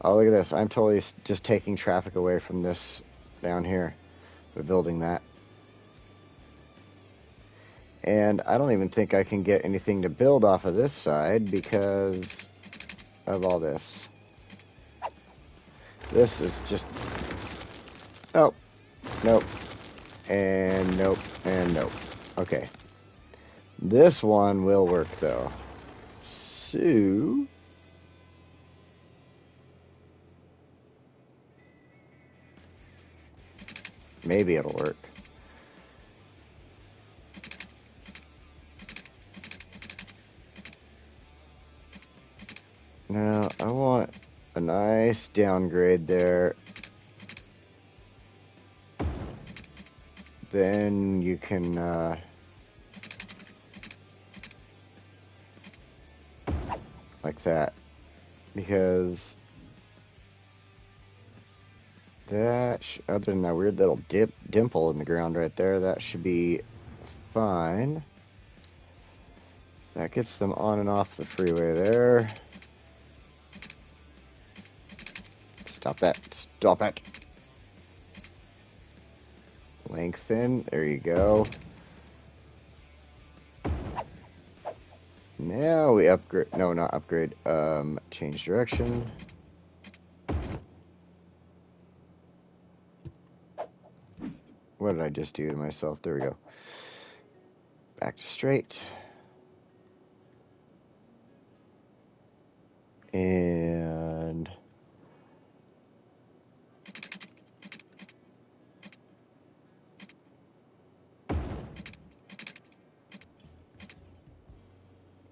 Oh, look at this. I'm totally just taking traffic away from this down here. By building that. And I don't even think I can get anything to build off of this side because of all this. This is just... Oh, nope, and nope, and nope. Okay. This one will work, though. So... maybe it'll work. Now, I want a nice downgrade there. Then you can, like that. Because that, other than that weird little dimple in the ground right there, that should be fine. That gets them on and off the freeway there. Stop that. Stop it. Lengthen. There you go. Now we upgrade. No, not upgrade. Change direction. What did I just do to myself? There we go. Back to straight. And...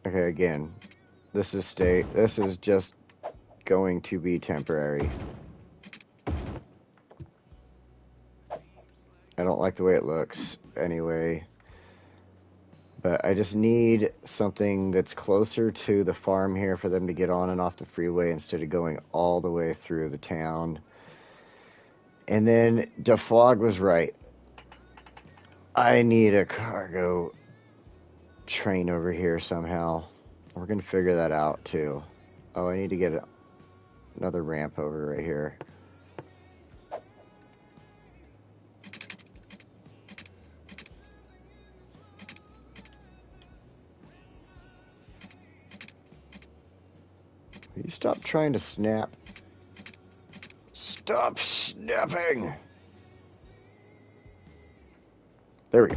okay, again, this is just going to be temporary. I don't like the way it looks anyway. But I just need something that's closer to the farm here for them to get on and off the freeway instead of going all the way through the town. And then DeFog was right. I need a cargo train over here somehow. We're going to figure that out too. Oh, I need to get another ramp over right here. Will you stop trying to snap? Stop snapping! There we go.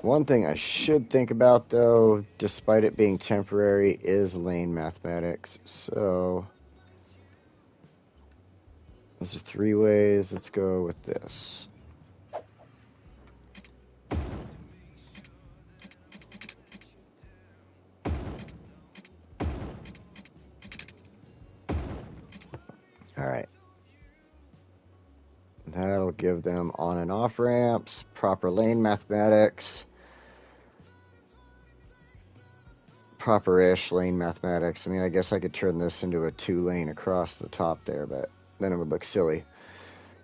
One thing I should think about, though, despite it being temporary, is lane mathematics. So, those are 3 ways. Let's go with this. Alright. That'll give them on and off ramps, proper lane mathematics, proper-ish lane mathematics. I mean, I guess I could turn this into a 2-lane across the top there, but then it would look silly.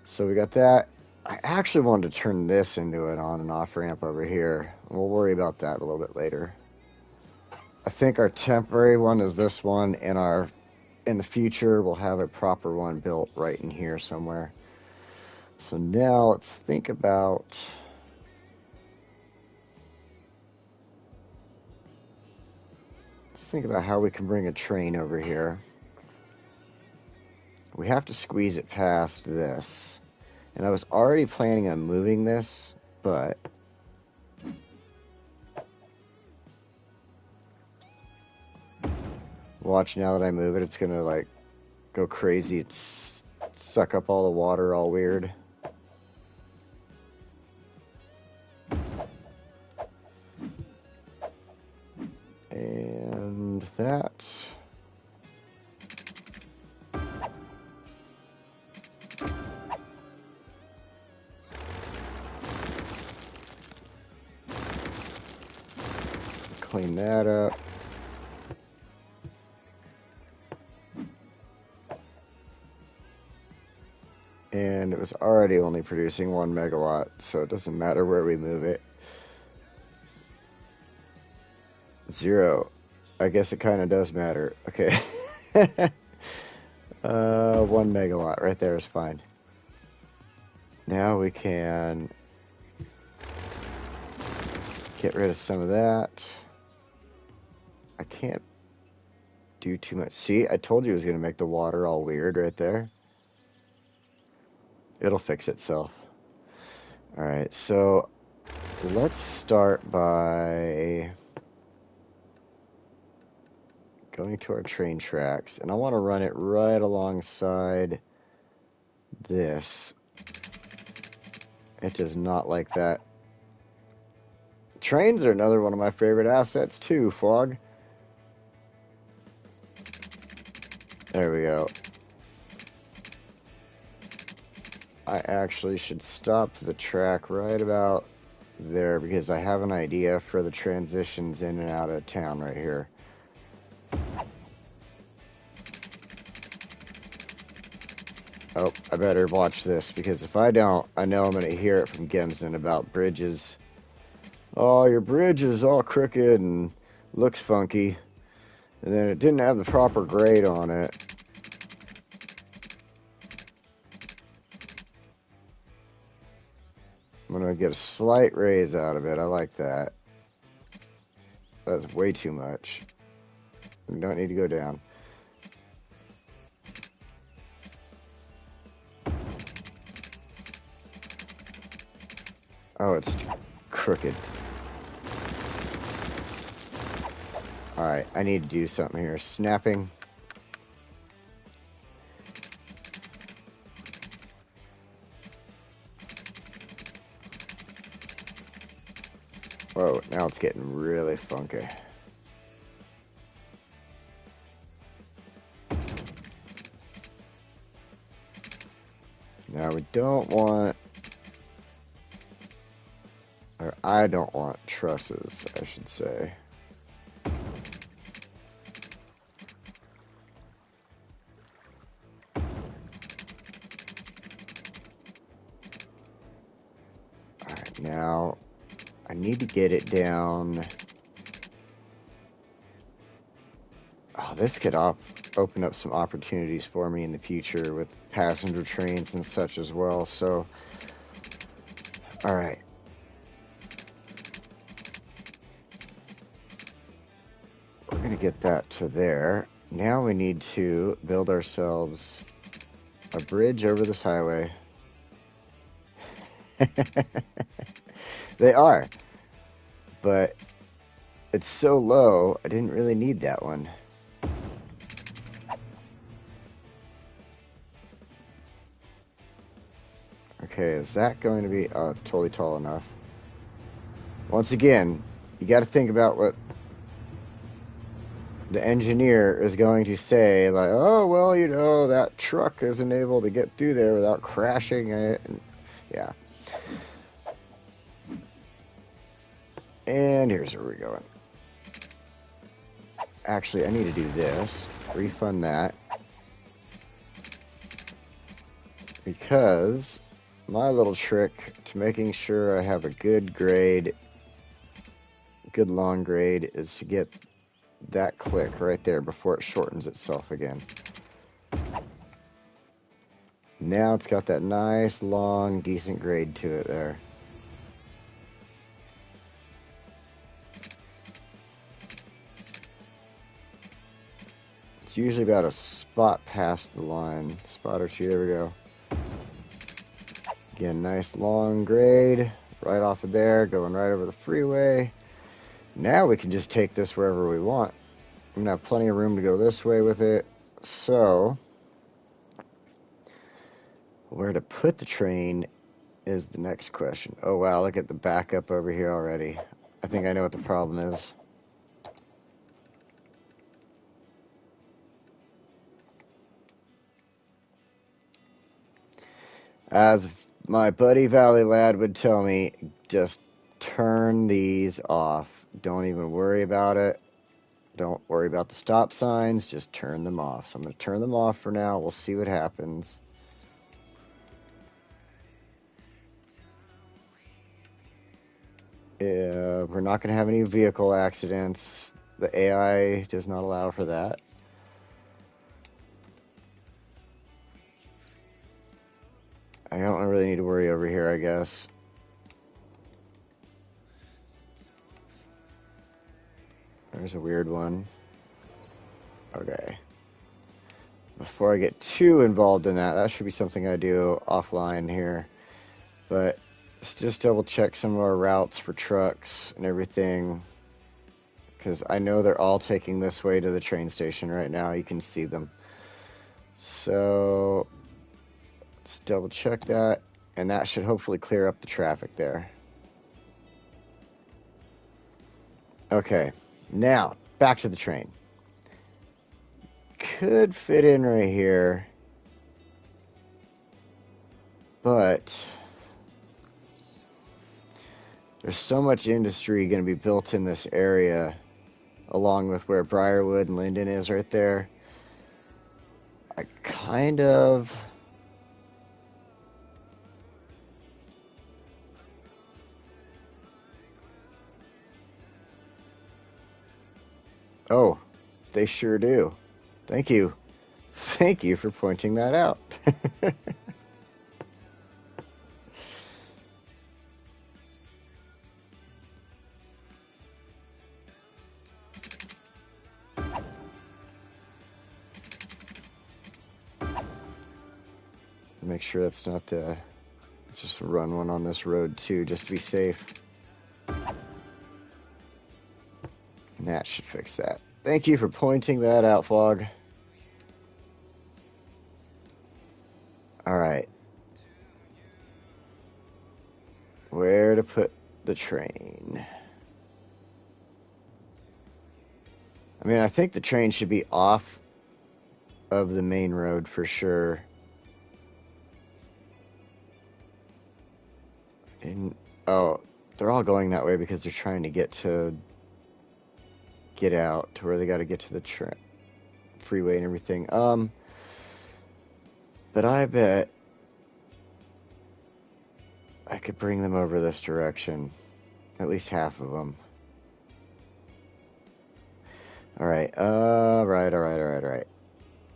So we got that. I actually wanted to turn this into an on and off ramp over here. We'll worry about that a little bit later. I think our temporary one is this one, and in the future we'll have a proper one built right in here somewhere. So now let's think about how we can bring a train over here. We have to squeeze it past this. And I was already planning on moving this, but watch, now that I move it, it's gonna like go crazy. It's suck up all the water all weird. And that. Clean that up. And it was already only producing 1 megawatt, so it doesn't matter where we move it. 0. I guess it kind of does matter. Okay. 1 megawatt right there is fine. Now we can get rid of some of that. I can't do too much. See, I told you it was going to make the water all weird right there. It'll fix itself. Alright, so let's start by going to our train tracks. And I want to run it right alongside this. It does not like that. Trains are another one of my favorite assets too, Fog. There we go. I actually should stop the track right about there because I have an idea for the transitions in and out of town right here. Oh, I better watch this because if I don't, I know I'm going to hear it from Gimson about bridges. Oh, your bridge is all crooked and looks funky. And then it didn't have the proper grade on it. I'm going to get a slight raise out of it. I like that. That's way too much. We don't need to go down. Oh, it's crooked. Alright, I need to do something here. Snapping. Whoa, now it's getting really funky. Now we don't want, or I don't want trusses, I should say. Alright, now I need to get it down. Oh, this could open up some opportunities for me in the future with passenger trains and such as well. So, all right. We're going to get that to there. Now we need to build ourselves a bridge over this highway. They are. but it's so low, I didn't really need that one. Okay, is that going to be... Oh, it's totally tall enough. Once again, you got to think about what the engineer is going to say, like, oh, well, you know, that truck isn't able to get through there without crashing it. And, yeah. And here's where we're going. Actually, I need to do this. Refund that. Because my little trick to making sure I have a good grade, good long grade, is to get that click right there before it shortens itself again. Now it's got that nice, long, decent grade to it there. It's usually about a spot past the line. Spot or two, there we go. Again, nice long grade, right off of there, going right over the freeway. Now we can just take this wherever we want. I'm gonna have plenty of room to go this way with it. So, where to put the train is the next question. Oh wow, look at the backup over here already. I think I know what the problem is. As my buddy Valley Lad would tell me, just turn these off. Don't even worry about it. Don't worry about the stop signs. Just turn them off. So I'm going to turn them off for now. We'll see what happens. We're not going to have any vehicle accidents. The AI does not allow for that. I don't really need to worry over here, I guess. There's a weird one. Okay. Before I get too involved in that, that should be something I do offline here. But let's just double check some of our routes for trucks and everything. Because I know they're all taking this way to the train station right now. You can see them. So let's double check that. And that should hopefully clear up the traffic there. Okay. Now, back to the train. Could fit in right here. But there's so much industry going to be built in this area, along with where Briarwood and Linden is right there. I kind of... Oh, they sure do. Thank you. Thank you for pointing that out. Make sure that's not the... Let's just run one on this road too, just to be safe. And that should fix that. Thank you for pointing that out, Fog. Alright. Where to put the train? I mean, I think the train should be off of the main road for sure. Oh, they're all going that way because they're trying to get out to where they got to get to the freeway and everything. But I bet I could bring them over this direction. At least half of them. Alright, alright.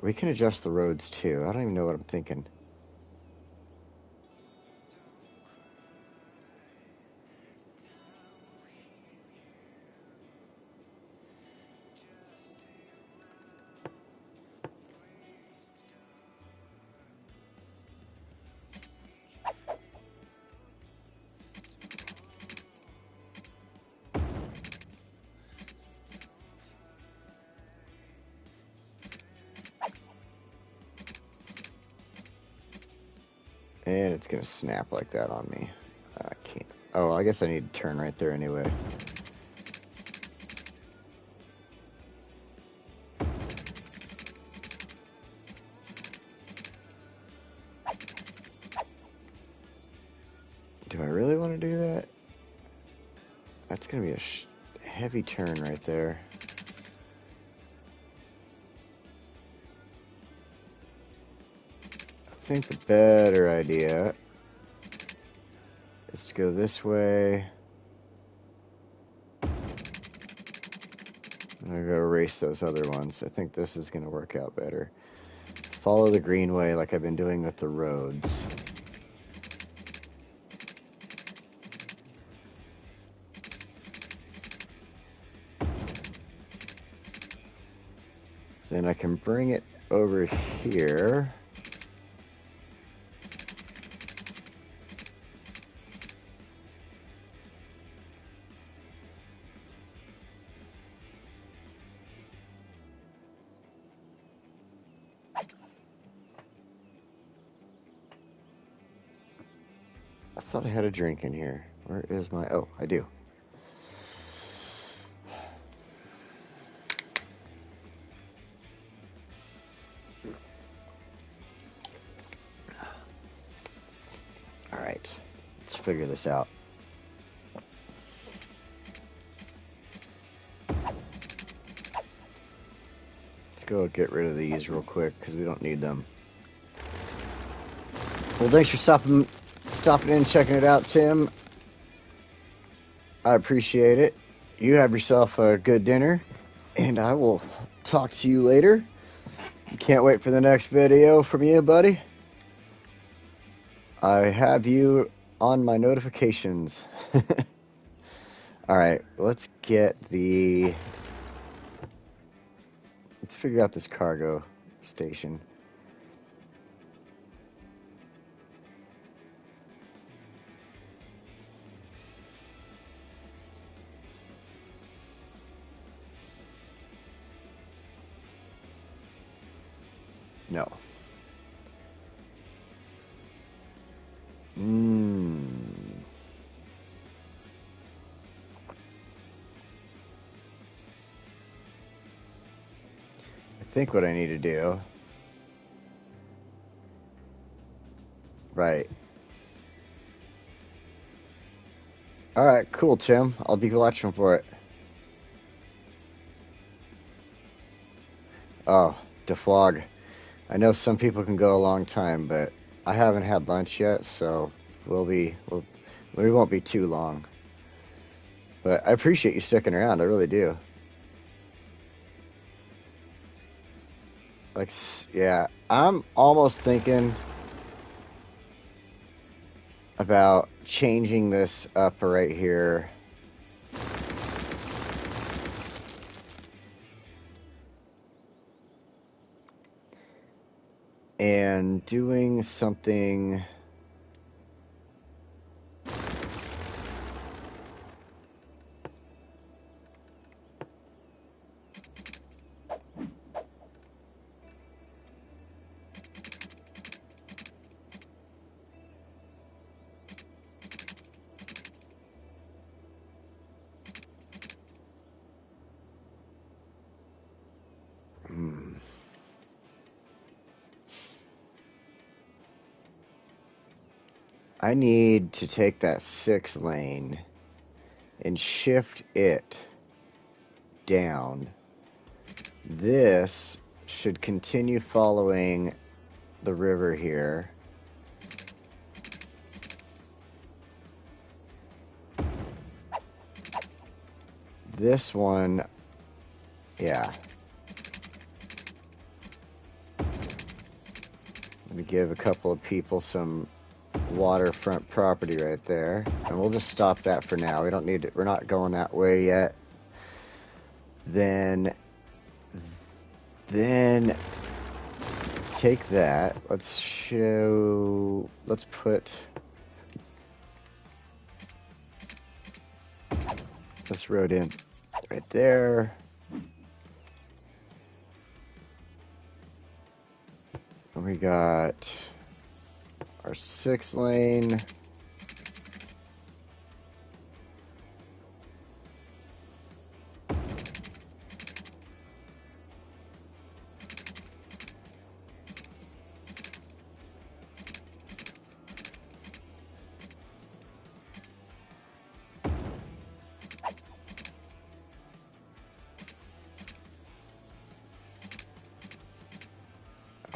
We can adjust the roads too. I don't even know what I'm thinking. it's gonna snap like that on me. I can't. Oh, I guess I need to turn right there anyway. Do I really want to do that? That's gonna be a heavy turn right there. I think the better idea is to go this way. I'm gonna go erase those other ones. I think this is gonna work out better. Follow the greenway like I've been doing with the roads. So then I can bring it over here. I thought I had a drink in here. Where is my... Oh, I do. Alright. Let's figure this out. Let's go get rid of these real quick, because we don't need them. Well, thanks for stopping in, checking it out, Tim. I appreciate it. You have yourself a good dinner, and I will talk to you later. Can't wait for the next video from you, buddy. I have you on my notifications. Alright, let's figure out this cargo station. No. I think what I need to do... Right. Alright, cool, Tim. I'll be watching for it. Oh, deflog. I know some people can go a long time, but I haven't had lunch yet, so we won't be too long. But I appreciate you sticking around. I really do. Like, yeah, I'm almost thinking about changing this up right here. And doing something... I need to take that 6 lane and shift it down. This should continue following the river here. This one, yeah. Let me give a couple of people some waterfront property right there, and we'll just stop that for now. We don't need it. We're not going that way yet. Then take that. Let's put this road in right there. And we got our 6-lane.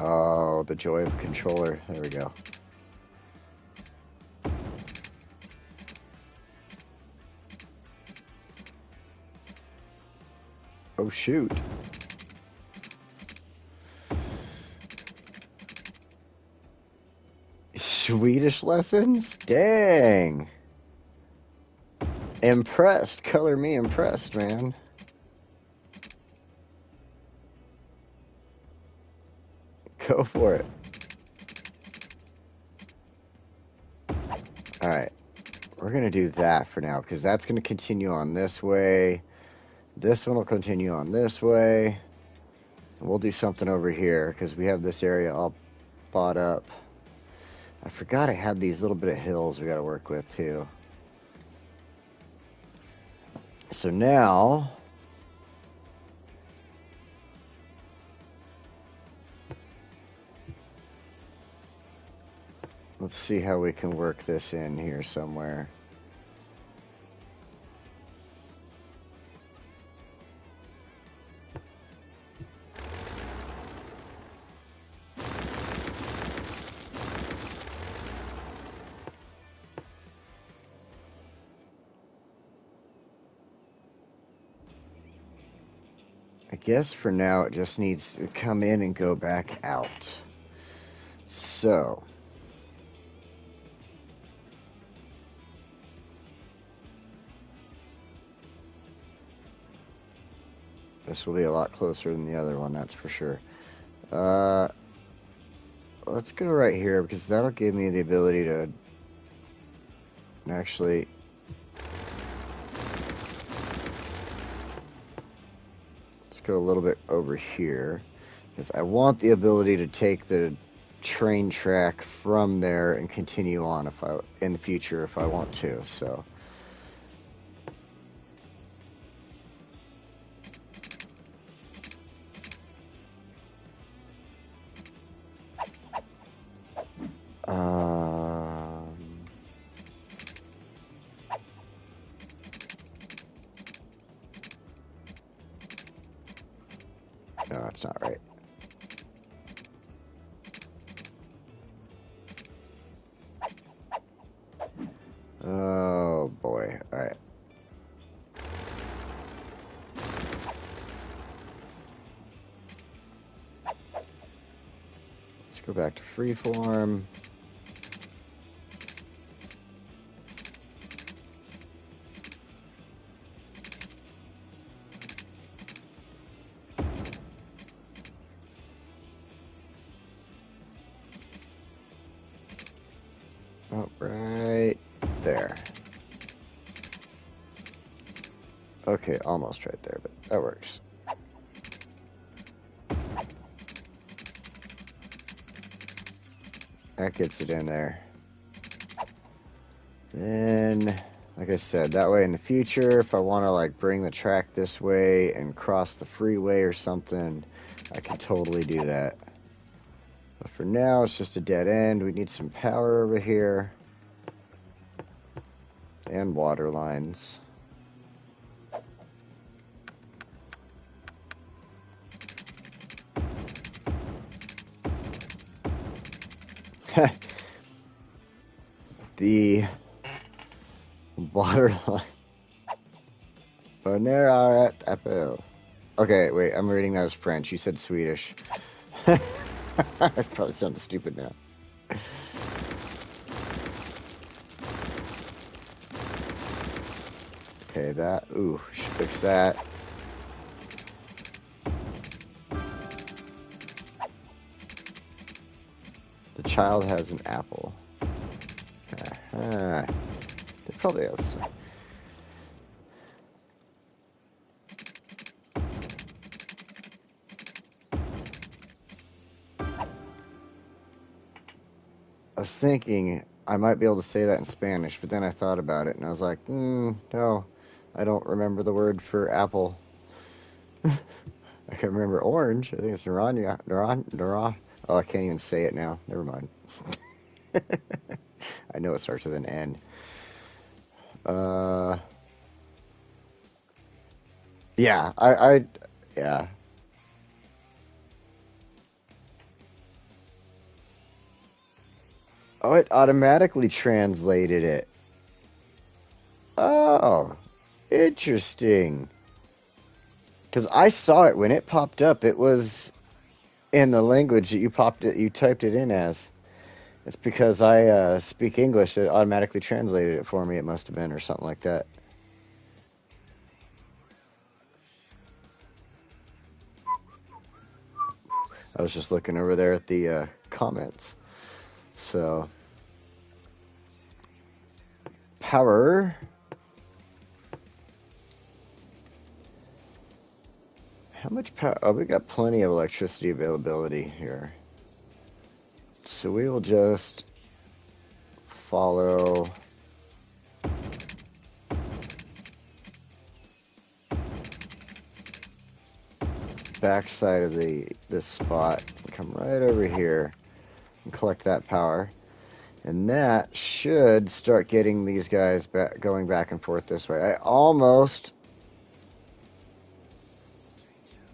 Oh, the joy of a controller. There we go. Oh, shoot. Swedish lessons? Dang. Impressed. Color me impressed, man. Go for it. Alright. We're going to do that for now, because that's going to continue on this way. This one will continue on this way. And we'll do something over here, because we have this area all bought up. I forgot I had these little bit of hills we got to work with, too. So now... let's see how we can work this in here somewhere. I guess for now it just needs to come in and go back out. So... this will be a lot closer than the other one, that's for sure. Let's go right here, because that'll give me the ability to actually... let's go a little bit over here, because I want the ability to take the train track from there and continue on in the future if I want to, so... no, that's not right. Oh boy, alright. Let's go back to freeform. Oh, right there. Okay, almost right there, but that works. That gets it in there. Then, like I said, that way in the future, if I want to like bring the track this way and cross the freeway or something, I can totally do that. But for now, it's just a dead end. We need some power over here. And water lines. The water line. Bonera at Apple. Okay, wait, I'm reading that as French. You said Swedish. That probably sounds stupid now. Okay, that. Ooh, should fix that. The child has an apple. They probably have some. I was thinking I might be able to say that in Spanish, but then I thought about it and I was like, no, I don't remember the word for apple. I can remember orange. I think it's naranja. Oh, I can't even say it now. Never mind. I know it starts with an N. Yeah, yeah. Oh, it automatically translated it. Oh, interesting. Because I saw it when it popped up. It was in the language that you typed it in as. It's because I speak English. It automatically translated it for me. It must have been, or something like that. I was just looking over there at the comments. So, power. How much power? Oh, we got plenty of electricity availability here. So we will just follow backside of this spot and come right over here and collect that power. And that should start getting these guys going back and forth this way. I almost...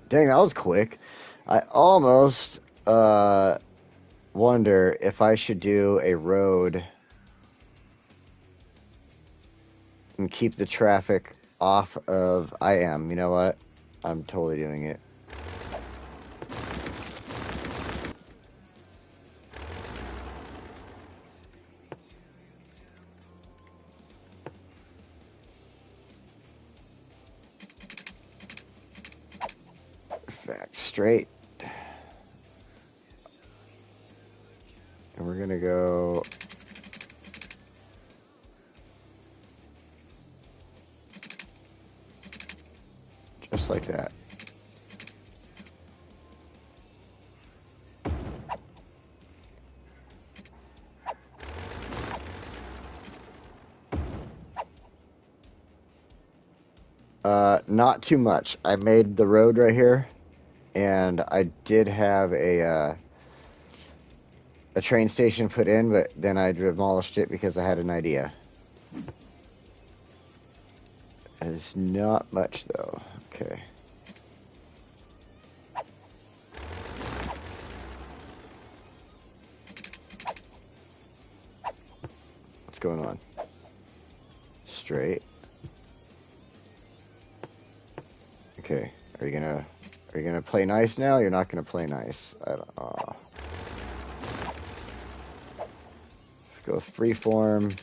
Dang, that was quick. I almost wonder if I should do a road and keep the traffic off of... I am. You know what? I'm totally doing it. Back straight. And we're going to go... just like that. Not too much. I made the road right here, and I did have a train station put in, but then I demolished it because I had an idea. That is not much, though. Okay. What's going on? Straight. Okay. Are you gonna play nice now? You're not gonna play nice. I don't know. Let's go with freeform.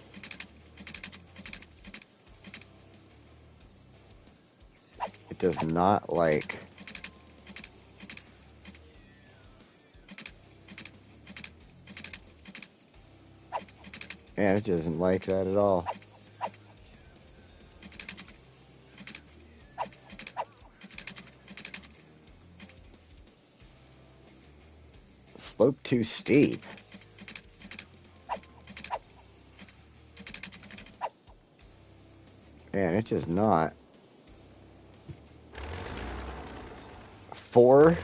It does not like... Man, it doesn't like that at all. Slope too steep. Man, it does not. 4?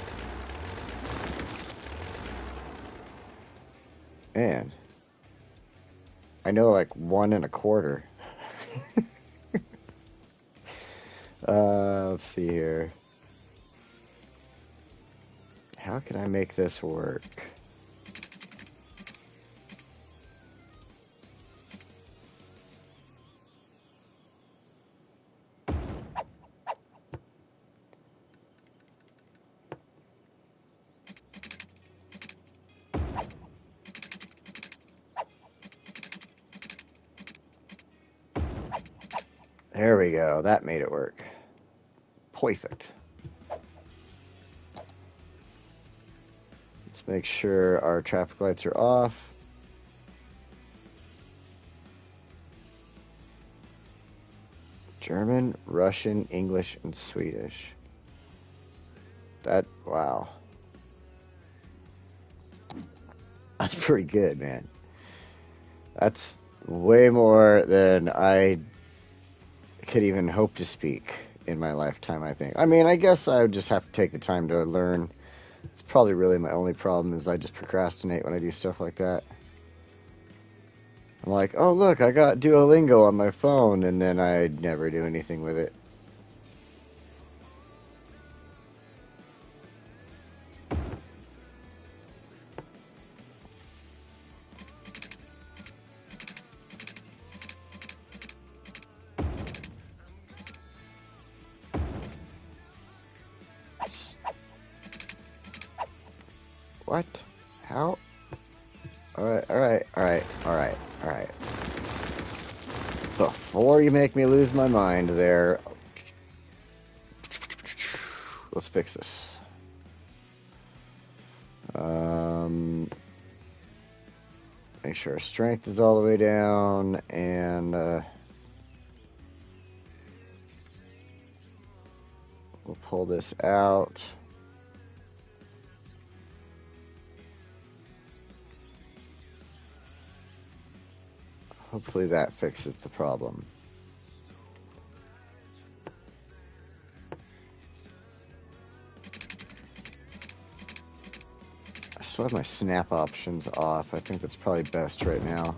Man. I know like 1 1/4. Let's see here. How can I make this work? There we go. That made it work. Perfect. Let's make sure our traffic lights are off. German, Russian, English, and Swedish. Wow. That's pretty good, man. That's way more than I could even hope to speak in my lifetime, I think. I mean, I guess I would just have to take the time to learn. It's probably really my only problem is I just procrastinate when I do stuff like that. I'm like, oh, look, I got Duolingo on my phone, and then I never do anything with it. What? How? Alright. Before you make me lose my mind there, let's fix this. Make sure our strength is all the way down, and we'll pull this out. Hopefully that fixes the problem. I still have my snap options off. I think that's probably best right now.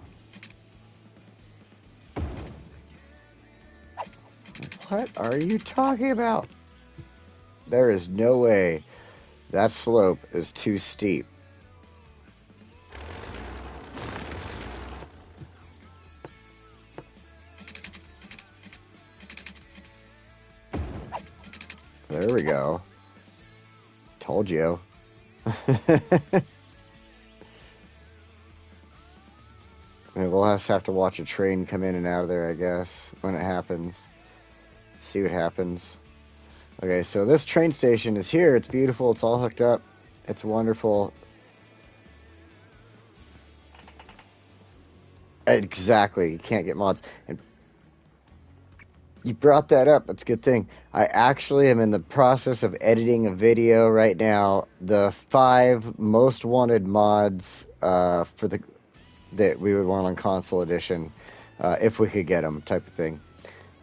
What are you talking about? There is no way that slope is too steep. There we go. Told you. We'll just have to watch a train come in and out of there, I guess, when it happens. See what happens. Okay, so this train station is here. It's beautiful. It's all hooked up. It's wonderful. Exactly. You can't get mods. And you brought that up. That's a good thing. I actually am in the process of editing a video right now. The 5 most wanted mods for the that we would want on console edition, if we could get them, type of thing.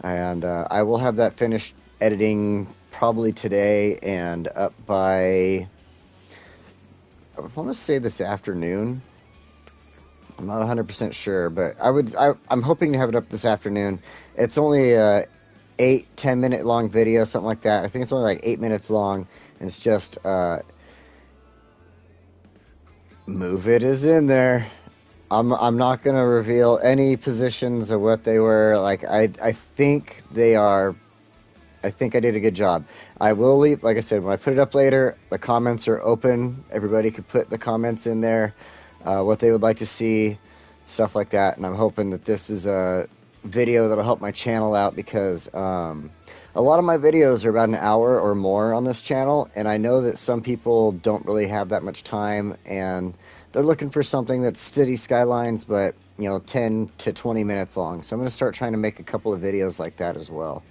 And I will have that finished editing probably today and up by, I want to say this afternoon. I'm not 100% sure, but I'm hoping to have it up this afternoon. It's only a 8-10 minute long video, something like that. I think it's only like 8 minutes long, and it's just Move It is in there. I'm not gonna reveal any positions of what they were. Like I think they are. I think I did a good job. I will leave, like I said, when I put it up later, the comments are open. Everybody could put the comments in there, what they would like to see, stuff like that. And I'm hoping that this is a video that'll help my channel out, because a lot of my videos are about an hour or more on this channel, and I know that some people don't really have that much time, and they're looking for something that's City Skylines, but 10 to 20 minutes long. So I'm going to start trying to make a couple of videos like that as well,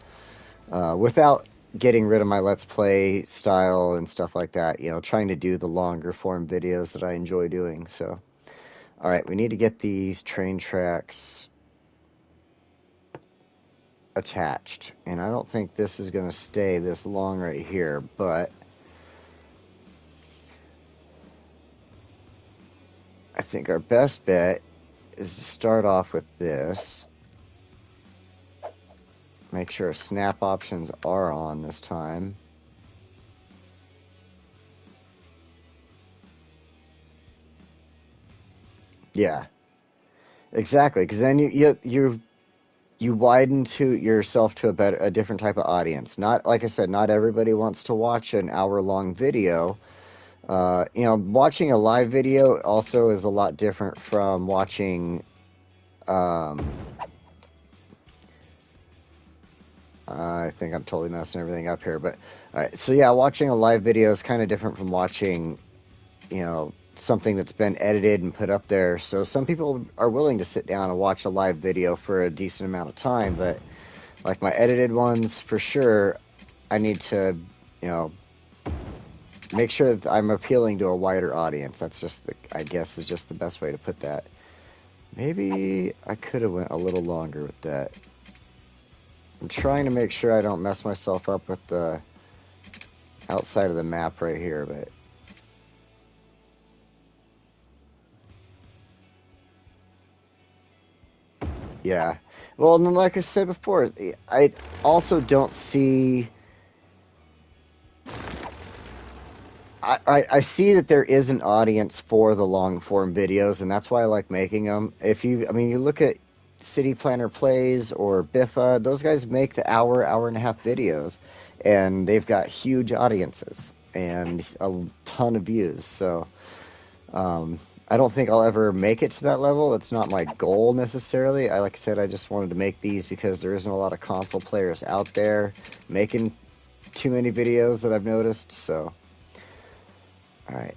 without getting rid of my Let's Play style and stuff like that. Trying to do the longer form videos that I enjoy doing. So, all right, we need to get these train tracks attached, and I don't think this is going to stay this long right here, but I think our best bet is to start off with this. Make sure snap options are on this time. Yeah, exactly, because then you widen to yourself to a different type of audience. Not, like I said, not everybody wants to watch an hour-long video. Watching a live video also is a lot different from watching, I think I'm totally messing everything up here, but, all right, so yeah, watching a live video is kind of different from watching, something that's been edited and put up there. So some people are willing to sit down and watch a live video for a decent amount of time, but like my edited ones, for sure, I need to, make sure that I'm appealing to a wider audience. That's just I guess is just the best way to put that. Maybe I could have went a little longer with that. I'm trying to make sure I don't mess myself up with the outside of the map right here, but yeah. Well, and then like I said before, I also don't see. I see that there is an audience for the long form videos, and that's why I like making them. I mean, you look at City Planner Plays or Biffa, those guys make the hour and a half videos, and they've got huge audiences and a ton of views. So, I don't think I'll ever make it to that level. It's not my goal necessarily. Like I said, I just wanted to make these because there isn't a lot of console players out there making too many videos that I've noticed. So, all right,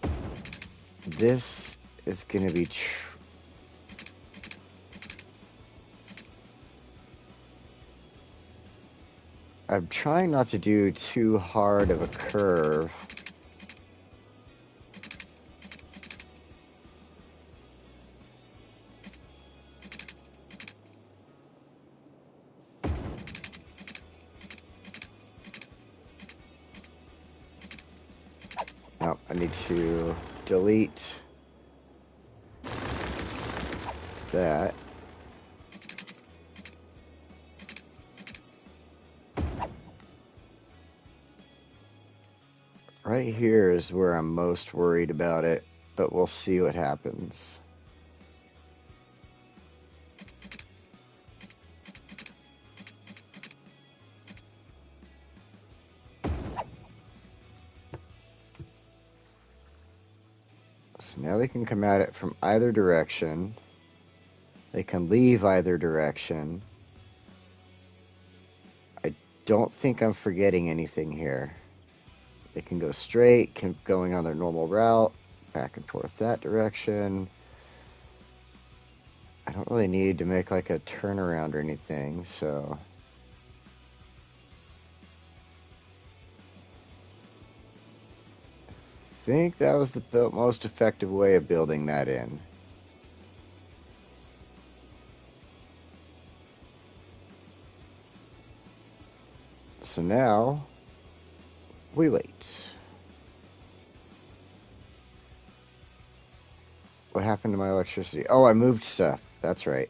this is gonna be. I'm trying not to do too hard of a curve. No, I need to delete that. Right here is where I'm most worried about it, but we'll see what happens. So now they can come at it from either direction. They can leave either direction. I don't think I'm forgetting anything here. They can go straight, going on their normal route, back and forth that direction. I don't really need to make like a turnaround or anything, so... I think that was the most effective way of building that in. So now, we wait. What happened to my electricity? Oh, I moved stuff. That's right.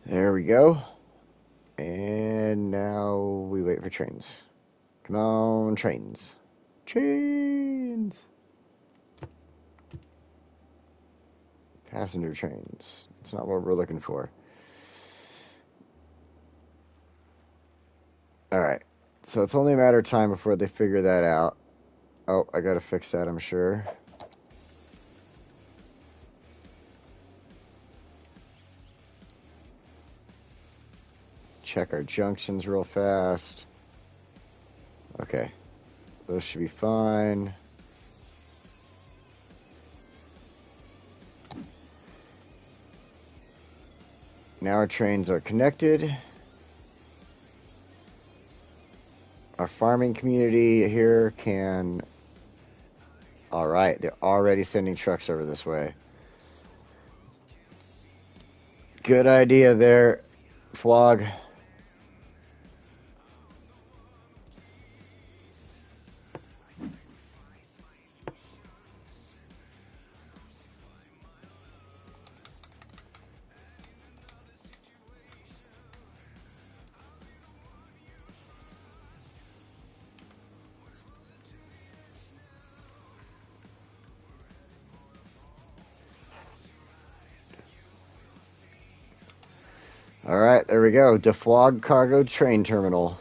There we go. And now we wait for trains. Come on, trains. Trains! Passenger trains. It's not what we're looking for. Alright. So it's only a matter of time before they figure that out. Oh, I gotta fix that, I'm sure. Check our junctions real fast. Okay. Those should be fine. Now our trains are connected. Our farming community here can... Alright, they're already sending trucks over this way. Good idea there, Flog. Alright, there we go. DeFlog Cargo Train Terminal.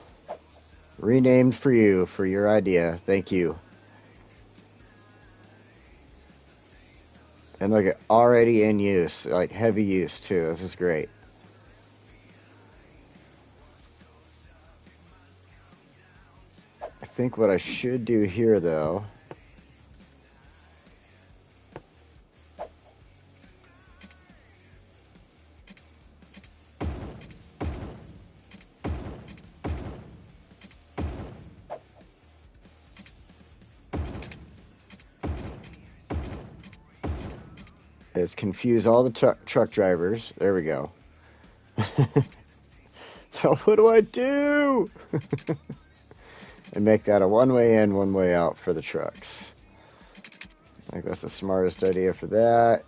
Renamed for you, for your idea. Thank you. And look, already in use, like heavy use too. This is great. I think what I should do here though... is confuse all the truck drivers. There we go. So what do I do? And make that a one-way in, one-way out for the trucks. I think that's the smartest idea for that.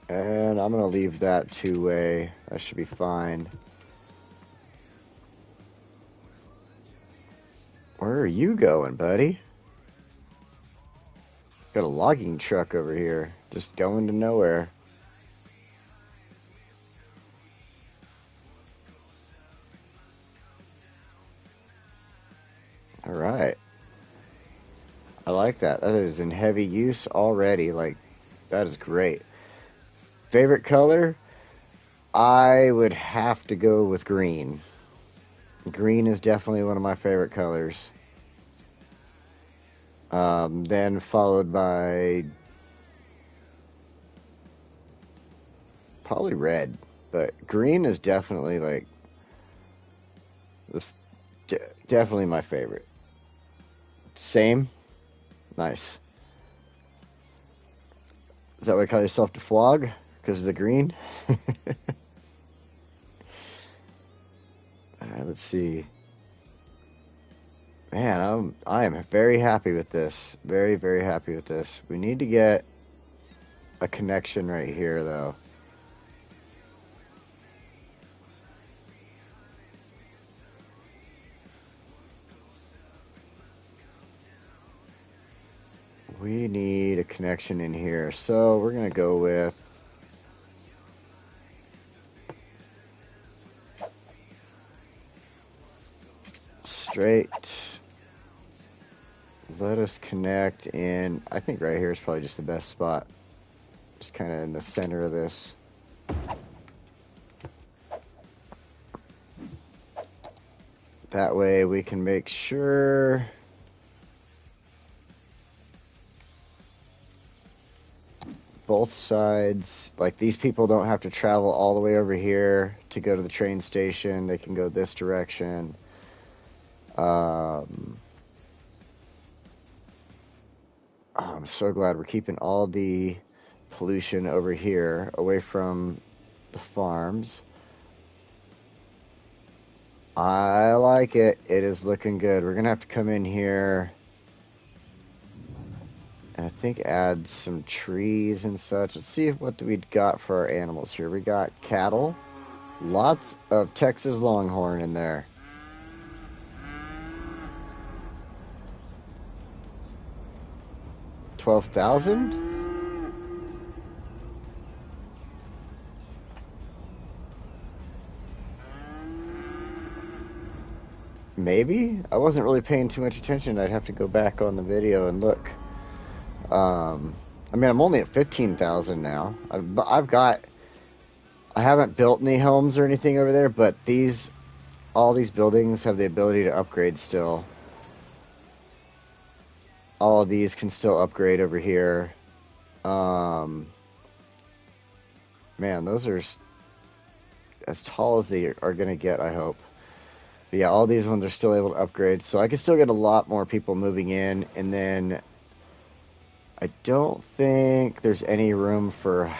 And I'm going to leave that two-way. That should be fine. Where are you going, buddy? Got a logging truck over here. Just going to nowhere. All right. I like that. That is in heavy use already. Like, that is great. Favorite color? I would have to go with green. Green is definitely one of my favorite colors. Then followed by probably red. But green is definitely like definitely my favorite. Same. Nice. Is that what you call yourself to flog? Because of the green? Alright, let's see. Man, I am very happy with this. Very, very happy with this. We need to get a connection right here, though. We need a connection in here. So we're going to go with straight. Let us connect in. I think right here is probably just the best spot. Just kind of in the center of this. That way we can make sure both sides, like these people don't have to travel all the way over here to go to the train station. They can go this direction. I'm so glad we're keeping all the pollution over here away from the farms. I like it. It is looking good. We're gonna have to come in here and I think add some trees and such. Let's see what we got for our animals here. We got cattle. Lots of Texas Longhorn in there. $12,000? Maybe? I wasn't really paying too much attention. I'd have to go back on the video and look. I mean, I'm only at 15,000 now. I haven't built any homes or anything over there, but all these buildings have the ability to upgrade still. All of these can still upgrade over here. Man, those are as tall as they are going to get, I hope. But yeah, all these ones are still able to upgrade, so I can still get a lot more people moving in, and then I don't think there's any room for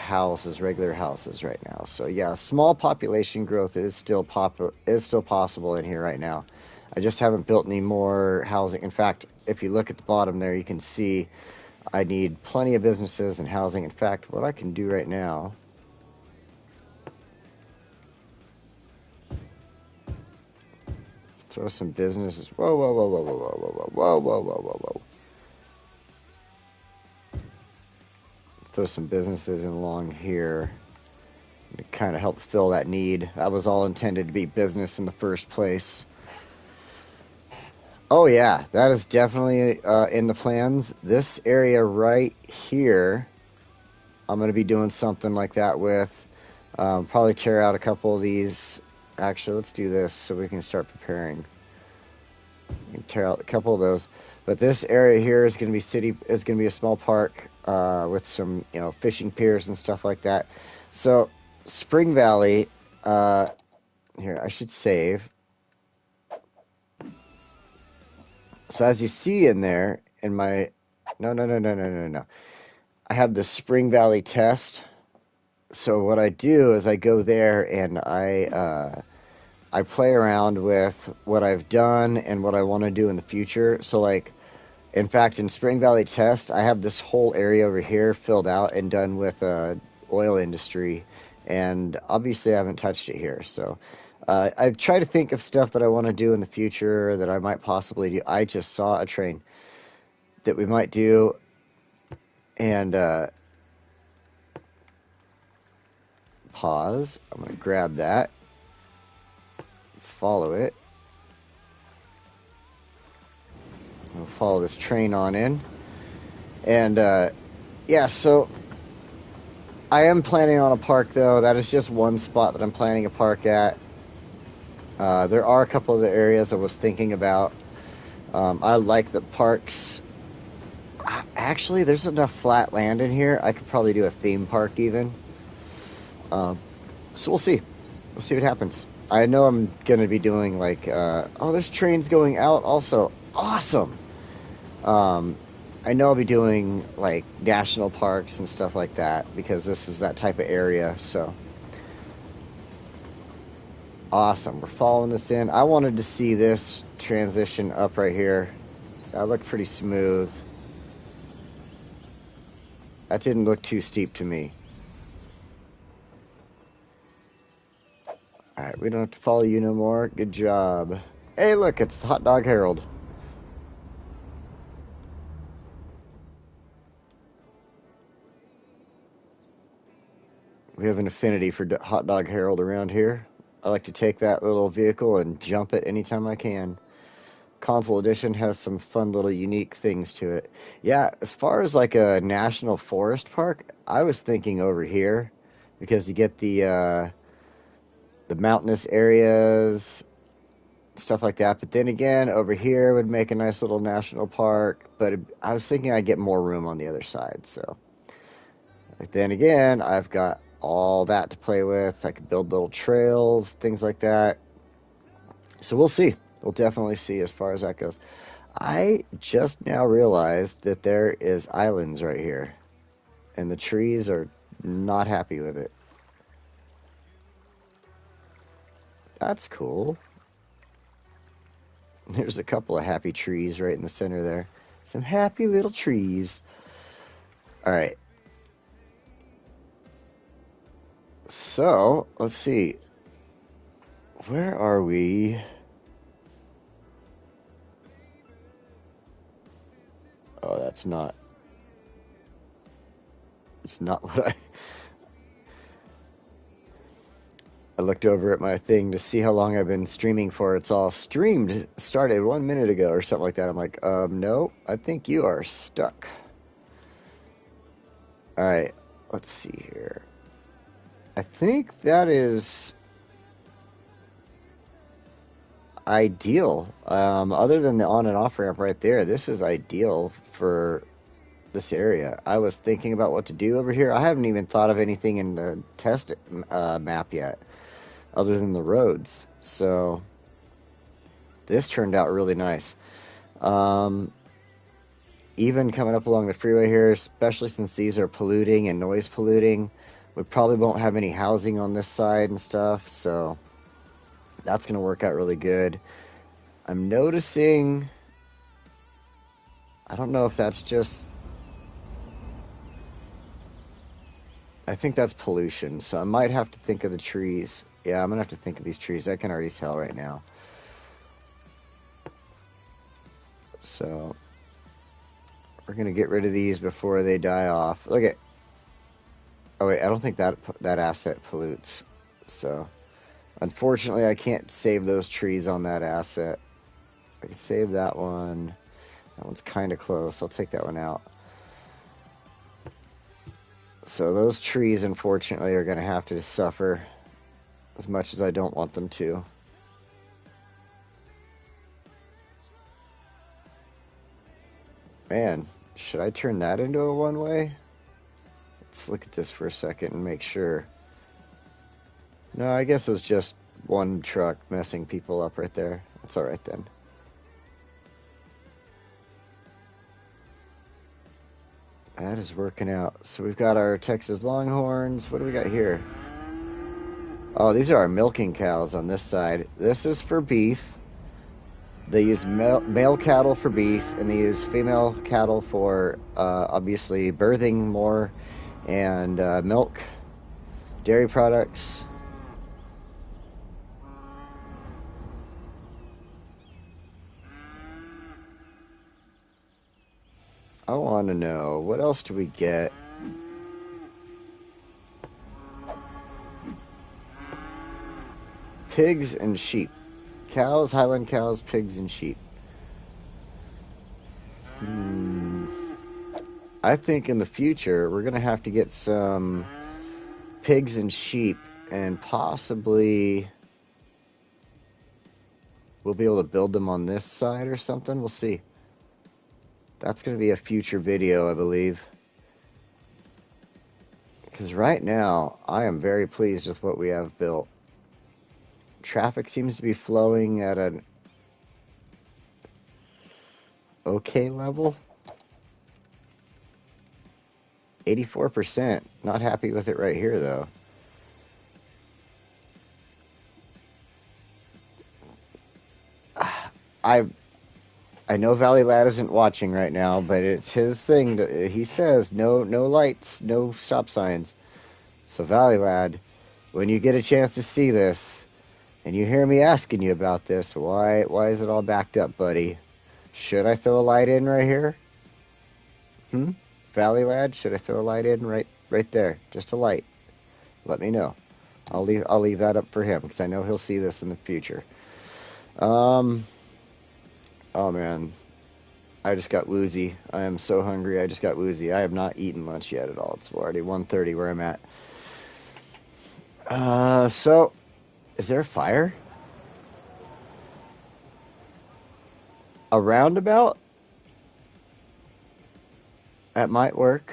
regular houses right now. So yeah, small population growth is still possible in here right now. I just haven't built any more housing. In fact, if you look at the bottom there, you can see I need plenty of businesses and housing. In fact, what I can do right now, let's throw some businesses. Whoa, whoa, whoa, whoa, whoa, whoa, whoa, whoa, whoa, whoa, whoa, whoa. Throw some businesses in along here to kind of help fill that need. That was all intended to be business in the first place. Oh yeah, that is definitely in the plans. This area right here, I'm going to be doing something like that with. Probably tear out a couple of these. Actually, let's do this so we can start preparing. We can tear out a couple of those. But this area here is going to be a small park with some, fishing piers and stuff like that. So Spring Valley, here, I should save. So as you see in there, in my No, no, no, no, no, no, no. I have the Spring Valley test. So what I do is I go there and I play around with what I've done and what I want to do in the future. So like, in fact, in Spring Valley test, I have this whole area over here filled out and done with oil industry, and obviously I haven't touched it here. So I try to think of stuff that I want to do in the future that I might possibly do. I just saw a train that we might do, and pause. I'm going to grab that, follow it. We'll follow this train on in. And yeah, so I am planning on a park, though. That is just one spot that I'm planning a park at. There are a couple of the areas I was thinking about. I like the parks. Actually, there's enough flat land in here. I could probably do a theme park even. So we'll see. We'll see what happens. I know I'm going to be doing like, oh, there's trains going out also. Awesome. I know I'll be doing like national parks and stuff like that because this is that type of area. So awesome. We're following this in. I wanted to see this transition up right here. That looked pretty smooth. That didn't look too steep to me. Alright, we don't have to follow you no more. Good job. Hey, look, it's the Hot Dog Herald. We have an affinity for Hot Dog Herald around here. I like to take that little vehicle and jump it anytime I can. Console Edition has some fun little unique things to it. Yeah, as far as like a national forest park, I was thinking over here because you get the mountainous areas, stuff like that. But then again, over here would make a nice little national park. But I was thinking I'd get more room on the other side. So, but then again, I've got all that to play with. I could build little trails, things like that. So we'll see. We'll definitely see as far as that goes. I just now realized that there is islands right here. And the trees are not happy with it. That's cool. There's a couple of happy trees right in the center there. Some happy little trees. Alright. So, let's see. Where are we? Oh, that's not... It's not what I looked over at my thing to see how long I've been streaming for. It's all streamed, started 1 minute ago or something like that. I'm like, no, I think you are stuck. Alright, let's see here. I think that is ideal. Other than the on and off ramp right there, this is ideal for this area. I was thinking about what to do over here. I haven't even thought of anything in the test map yet, other than the roads. So this turned out really nice. Even coming up along the freeway here, especially since these are polluting and noise polluting, we probably won't have any housing on this side and stuff, so that's going to work out really good. I'm noticing, I don't know if that's just, I think that's pollution, so I might have to think of the trees. Yeah, I'm going to have to think of these trees. I can already tell right now. So we're going to get rid of these before they die off. Look at, oh wait, I don't think that asset pollutes. So unfortunately, I can't save those trees on that asset. I can save that one. That one's kind of close. I'll take that one out. So those trees, unfortunately, are going to have to suffer as much as I don't want them to. Man, should I turn that into a one-way? Let's look at this for a second and make sure. No, I guess it was just one truck messing people up right there. That's alright then. That is working out. So we've got our Texas Longhorns. What do we got here? Oh, these are our milking cows on this side. This is for beef. They use male cattle for beef, and they use female cattle for obviously birthing more and milk, dairy products. I want to know, what else do we get? Pigs and sheep. Cows, Highland cows, pigs, and sheep. I think in the future we're going to have to get some pigs and sheep, and possibly we'll be able to build them on this side or something. We'll see. That's going to be a future video, I believe. Because right now, I am very pleased with what we have built. Traffic seems to be flowing at an okay level. 84%. Not happy with it right here, though. I know Valley Lad isn't watching right now, but it's his thing. He says no lights, no stop signs. So Valley Lad, when you get a chance to see this, and you hear me asking you about this, why is it all backed up, buddy? Should I throw a light in right here? Valley Lad, should I throw a light in right there? Just a light. Let me know. I'll leave that up for him, because I know he'll see this in the future. Oh man, I just got woozy. I am so hungry. I just got woozy. I have not eaten lunch yet at all. It's already 1:30 where I'm at. So, is there a fire? A roundabout? That might work.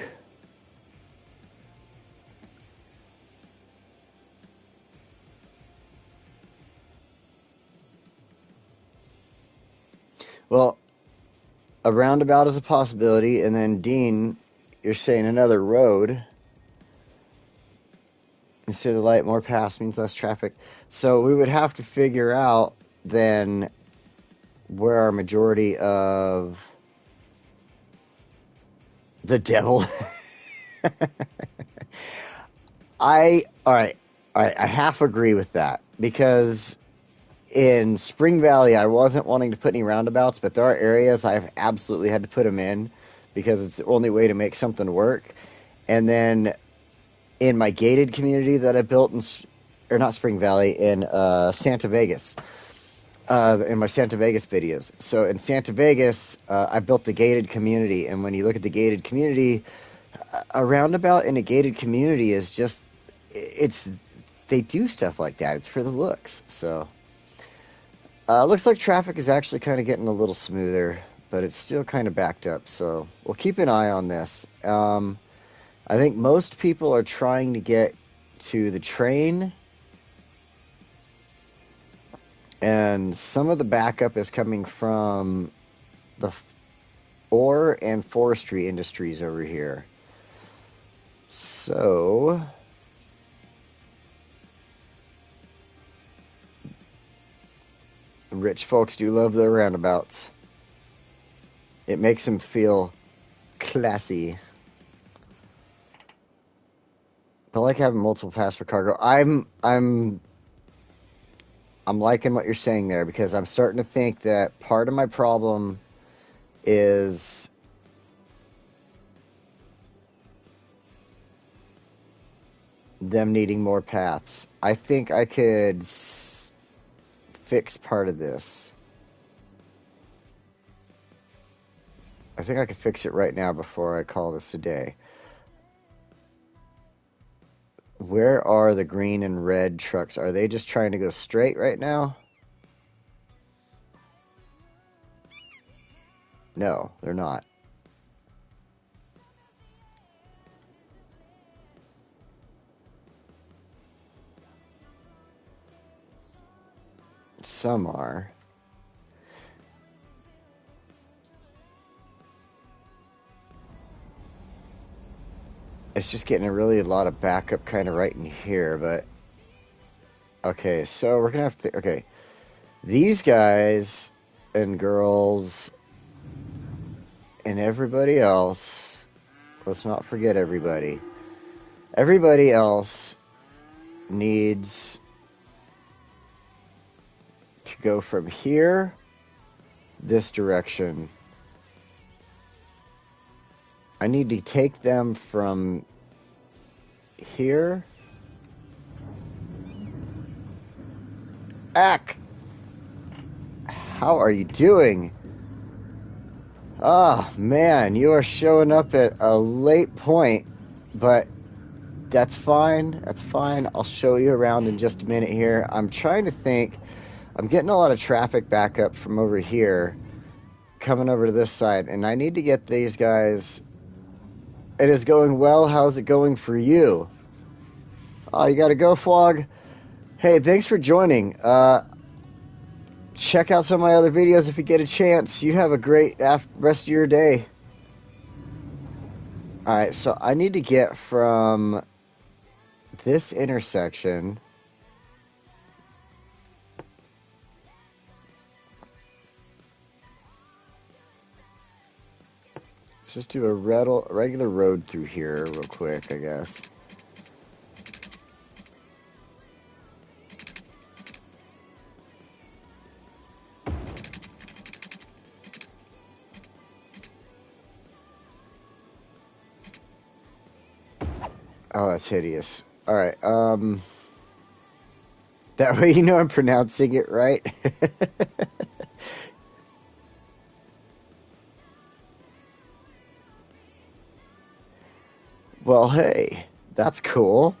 Well, a roundabout is a possibility, and then Dean, you're saying another road. Instead of the light, more paths means less traffic. So we would have to figure out then where our majority of the devil. All right, I half agree with that, because in Spring Valley, I wasn't wanting to put any roundabouts, but there are areas I've absolutely had to put them in because it's the only way to make something work. And then in my gated community that I built or not Spring Valley, in Santa Vegas, in my Santa Vegas videos. So in Santa Vegas, I built the gated community, and when you look at the gated community, a roundabout in a gated community is just, they do stuff like that. It's for the looks. So looks like traffic is actually kind of getting a little smoother, but it's still kind of backed up. So we'll keep an eye on this. I think most people are trying to get to the train, and some of the backup is coming from the ore and forestry industries over here. So rich folks do love their roundabouts. It makes them feel classy. I like having multiple paths for cargo. I'm liking what you're saying there, because I'm starting to think that part of my problem is them needing more paths. I think I could fix part of this. I think I could fix it right now before I call this a day. Where are the green and red trucks? Are they just trying to go straight right now? No, they're not. Some are. It's just getting a lot of backup kind of right in here, but okay, so we're gonna have to, okay, these guys and girls and everybody else, let's not forget everybody. Everybody else needs to go from here this direction. I need to take them from here. Ack! How are you doing? Ah, man, you are showing up at a late point, but that's fine. That's fine. I'll show you around in just a minute here. I'm trying to think. I'm getting a lot of traffic back up from over here, coming over to this side, and I need to get these guys. It is going well. How's it going for you? Oh, you got to go, Flog. Hey, thanks for joining. Check out some of my other videos if you get a chance. You have a great rest of your day. Alright, so I need to get from this intersection. Let's just do a regular road through here real quick, I guess. Oh, that's hideous. Alright, that way you know I'm pronouncing it right. Well, hey, that's cool.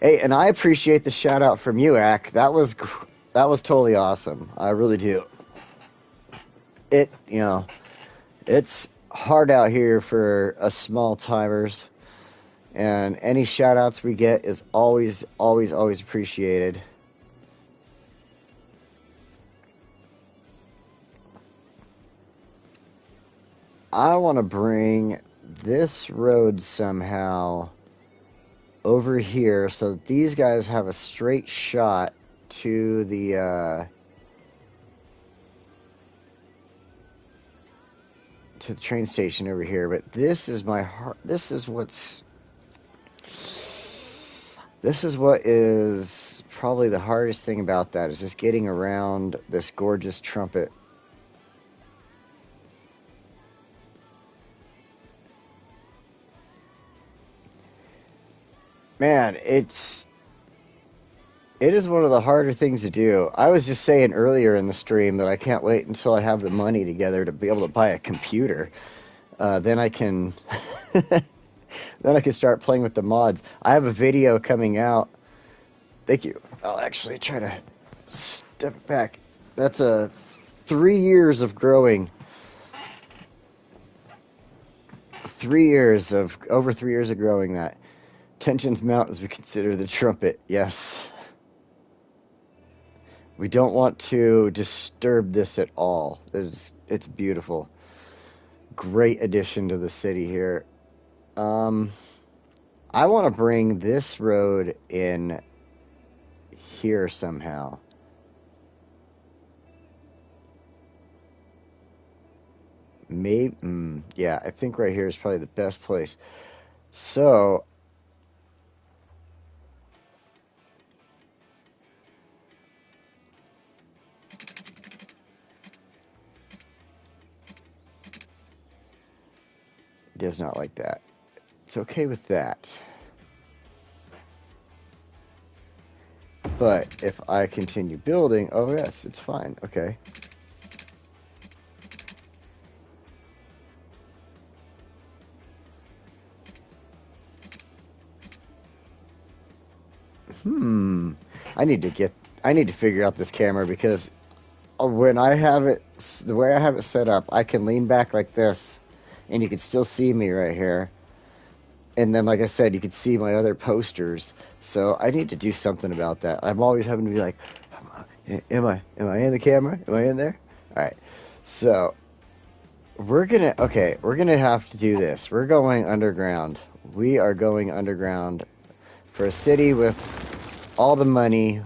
Hey, and I appreciate the shout out from you, Ak. That was totally awesome. I really do. It's hard out here for us small timers, and any shout outs we get is always appreciated. I want to bring this road somehow over here so that these guys have a straight shot to the train station over here. But this is what is probably the hardest thing about that, is just getting around this gorgeous trumpet. Man, it is one of the harder things to do. I was just saying earlier in the stream that I can't wait until I have the money together to be able to buy a computer. Then I can then I can start playing with the mods. I have a video coming out. Thank you. I'll actually try to step back. That's 3 years of growing. Over 3 years of growing that. Tensions mount as we consider the trumpet. Yes. We don't want to disturb this at all. It's beautiful. Great addition to the city here. I want to bring this road in here somehow. Maybe, yeah, I think right here is probably the best place. So, does not like that. It's okay with that. But if I continue building, oh yes, it's fine. Okay. I need to figure out this camera, because when I have it, the way I have it set up, I can lean back like this, and you can still see me right here. And then, like I said, you can see my other posters. So I need to do something about that. I'm always having to be like, am I in the camera? Am I in there? All right. So we're gonna have to do this. We're going underground. We are going underground for a city with all the money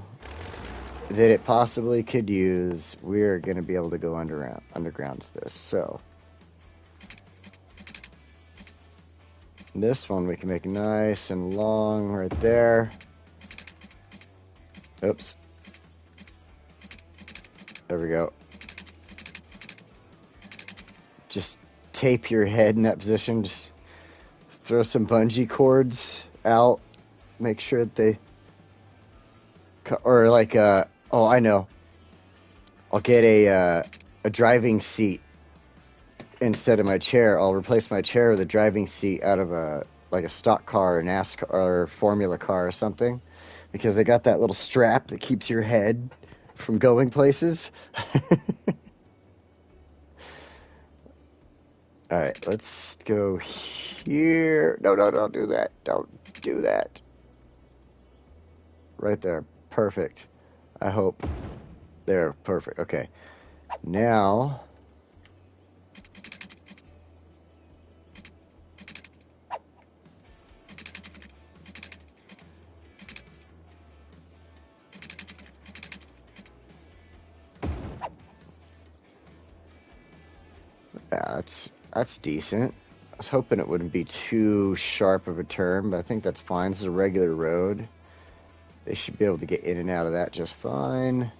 that it possibly could use. We're going to be able to go underground to this. So this one we can make nice and long right there. Oops. There we go. Just tape your head in that position. Just throw some bungee cords out. Make sure that they... Or like, oh, I know. I'll get a driving seat instead of my chair. I'll replace my chair with a driving seat out of a stock car, or NASCAR, or Formula car or something. Because they got that little strap that keeps your head from going places. Alright, let's go here. No, don't do that. Don't do that. Right there. Perfect. I hope. There, perfect. Okay. Now... yeah, that's decent. I was hoping it wouldn't be too sharp of a turn, but I think that's fine. This is a regular road. They should be able to get in and out of that just fine.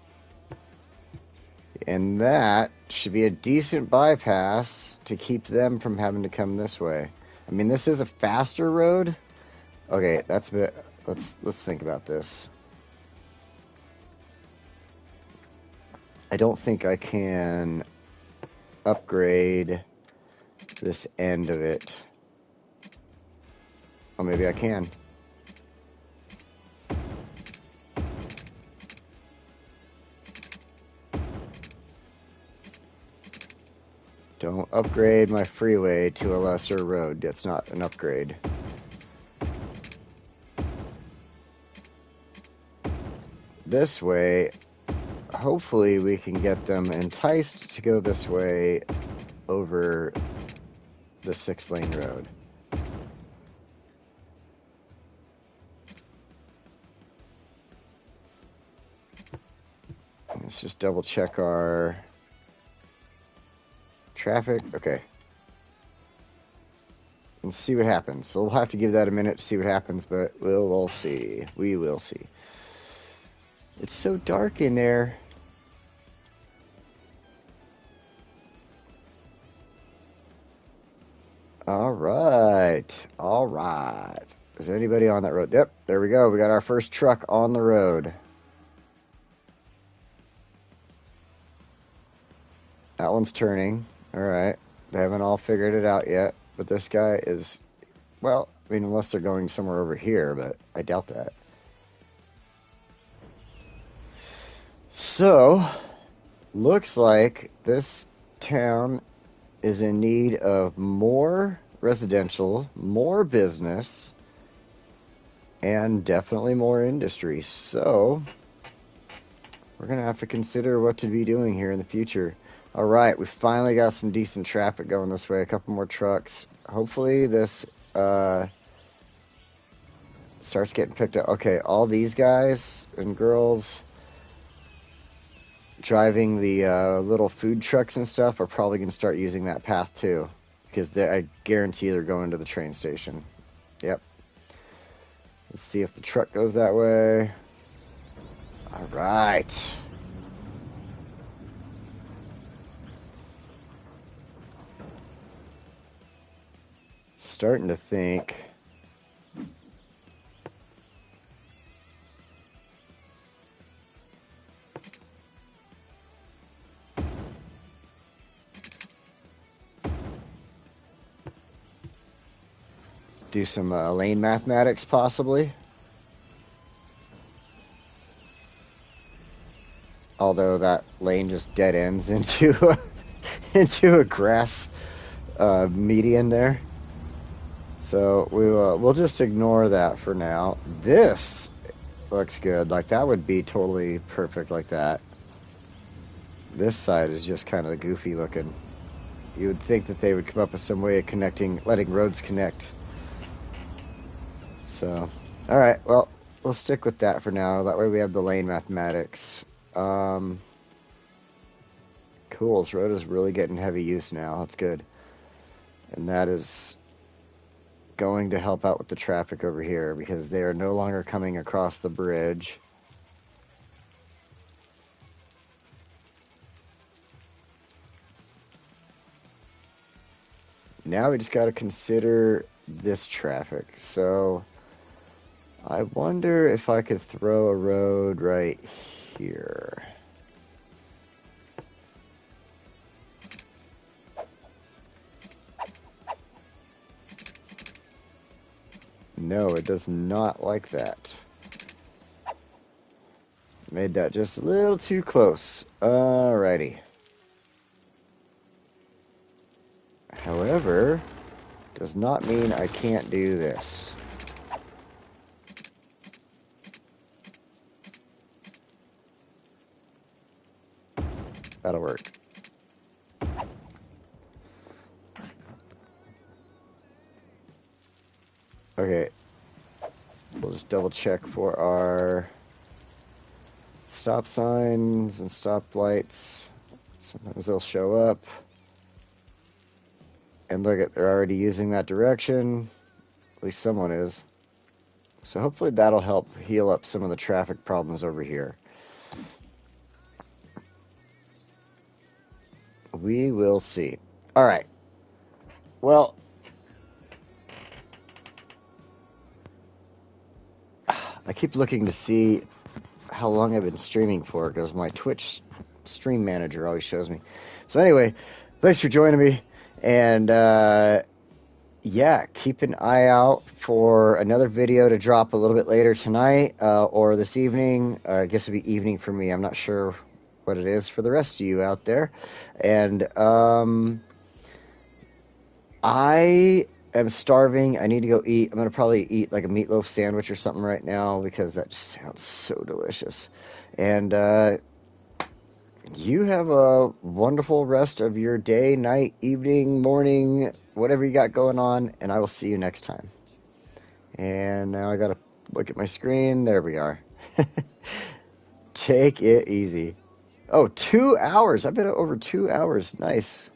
And that should be a decent bypass to keep them from having to come this way. I mean, this is a faster road. Okay, that's a bit... Let's think about this. I don't think I can upgrade this end of it. Oh, maybe I can. Don't upgrade my freeway to a lesser road. That's not an upgrade. This way, hopefully we can get them enticed to go this way over the 6-lane road. Let's just double check our traffic. Okay. And see what happens. So we'll have to give that a minute to see what happens, but we'll see. We will see. It's so dark in there. All right. All right. Is there anybody on that road? Yep, there we go. We got our first truck on the road. That one's turning. All right. They haven't all figured it out yet, but this guy is, well, I mean, unless they're going somewhere over here, but I doubt that. So, looks like this town is in need of more residential, more business, and definitely more industry. So, we're going to have to consider what to be doing here in the future. All right, we finally got some decent traffic going this way. A couple more trucks. Hopefully this starts getting picked up. Okay, all these guys and girls driving the little food trucks and stuff are probably going to start using that path too, because I guarantee they're going to the train station. Yep. Let's see if the truck goes that way. All right. Starting to think. Do some lane mathematics, possibly. Although that lane just dead ends into into a grass median there. So we'll just ignore that for now. This looks good. Like, that would be totally perfect like that. This side is just kind of goofy looking. You would think that they would come up with some way of connecting, letting roads connect So, all right, well, we'll stick with that for now. That way we have the lane mathematics. Cool, this road is really getting heavy use now. That's good. And that is going to help out with the traffic over here because they are no longer coming across the bridge. Now we just got to consider this traffic. So I wonder if I could throw a road right here. No, it does not like that. Made that just a little too close. Alrighty. However, does not mean I can't do this. That'll work. Okay. We'll just double check for our stop signs and stop lights. Sometimes they'll show up. And look at, they're already using that direction. At least someone is. So hopefully that'll help heal up some of the traffic problems over here. We will see. All right. Well, I keep looking to see how long I've been streaming for because my Twitch stream manager always shows me. So anyway, thanks for joining me. And yeah, keep an eye out for another video to drop a little bit later tonight or this evening. I guess it'll be evening for me. I'm not sure what it is for the rest of you out there. And I am starving. I need to go eat. I'm going to probably eat like a meatloaf sandwich or something right now because that just sounds so delicious. And you have a wonderful rest of your day, night, evening, morning, whatever you got going on, and I will see you next time. And now I got to look at my screen. There we are. Take it easy. Oh, 2 hours. I've been over 2 hours. Nice.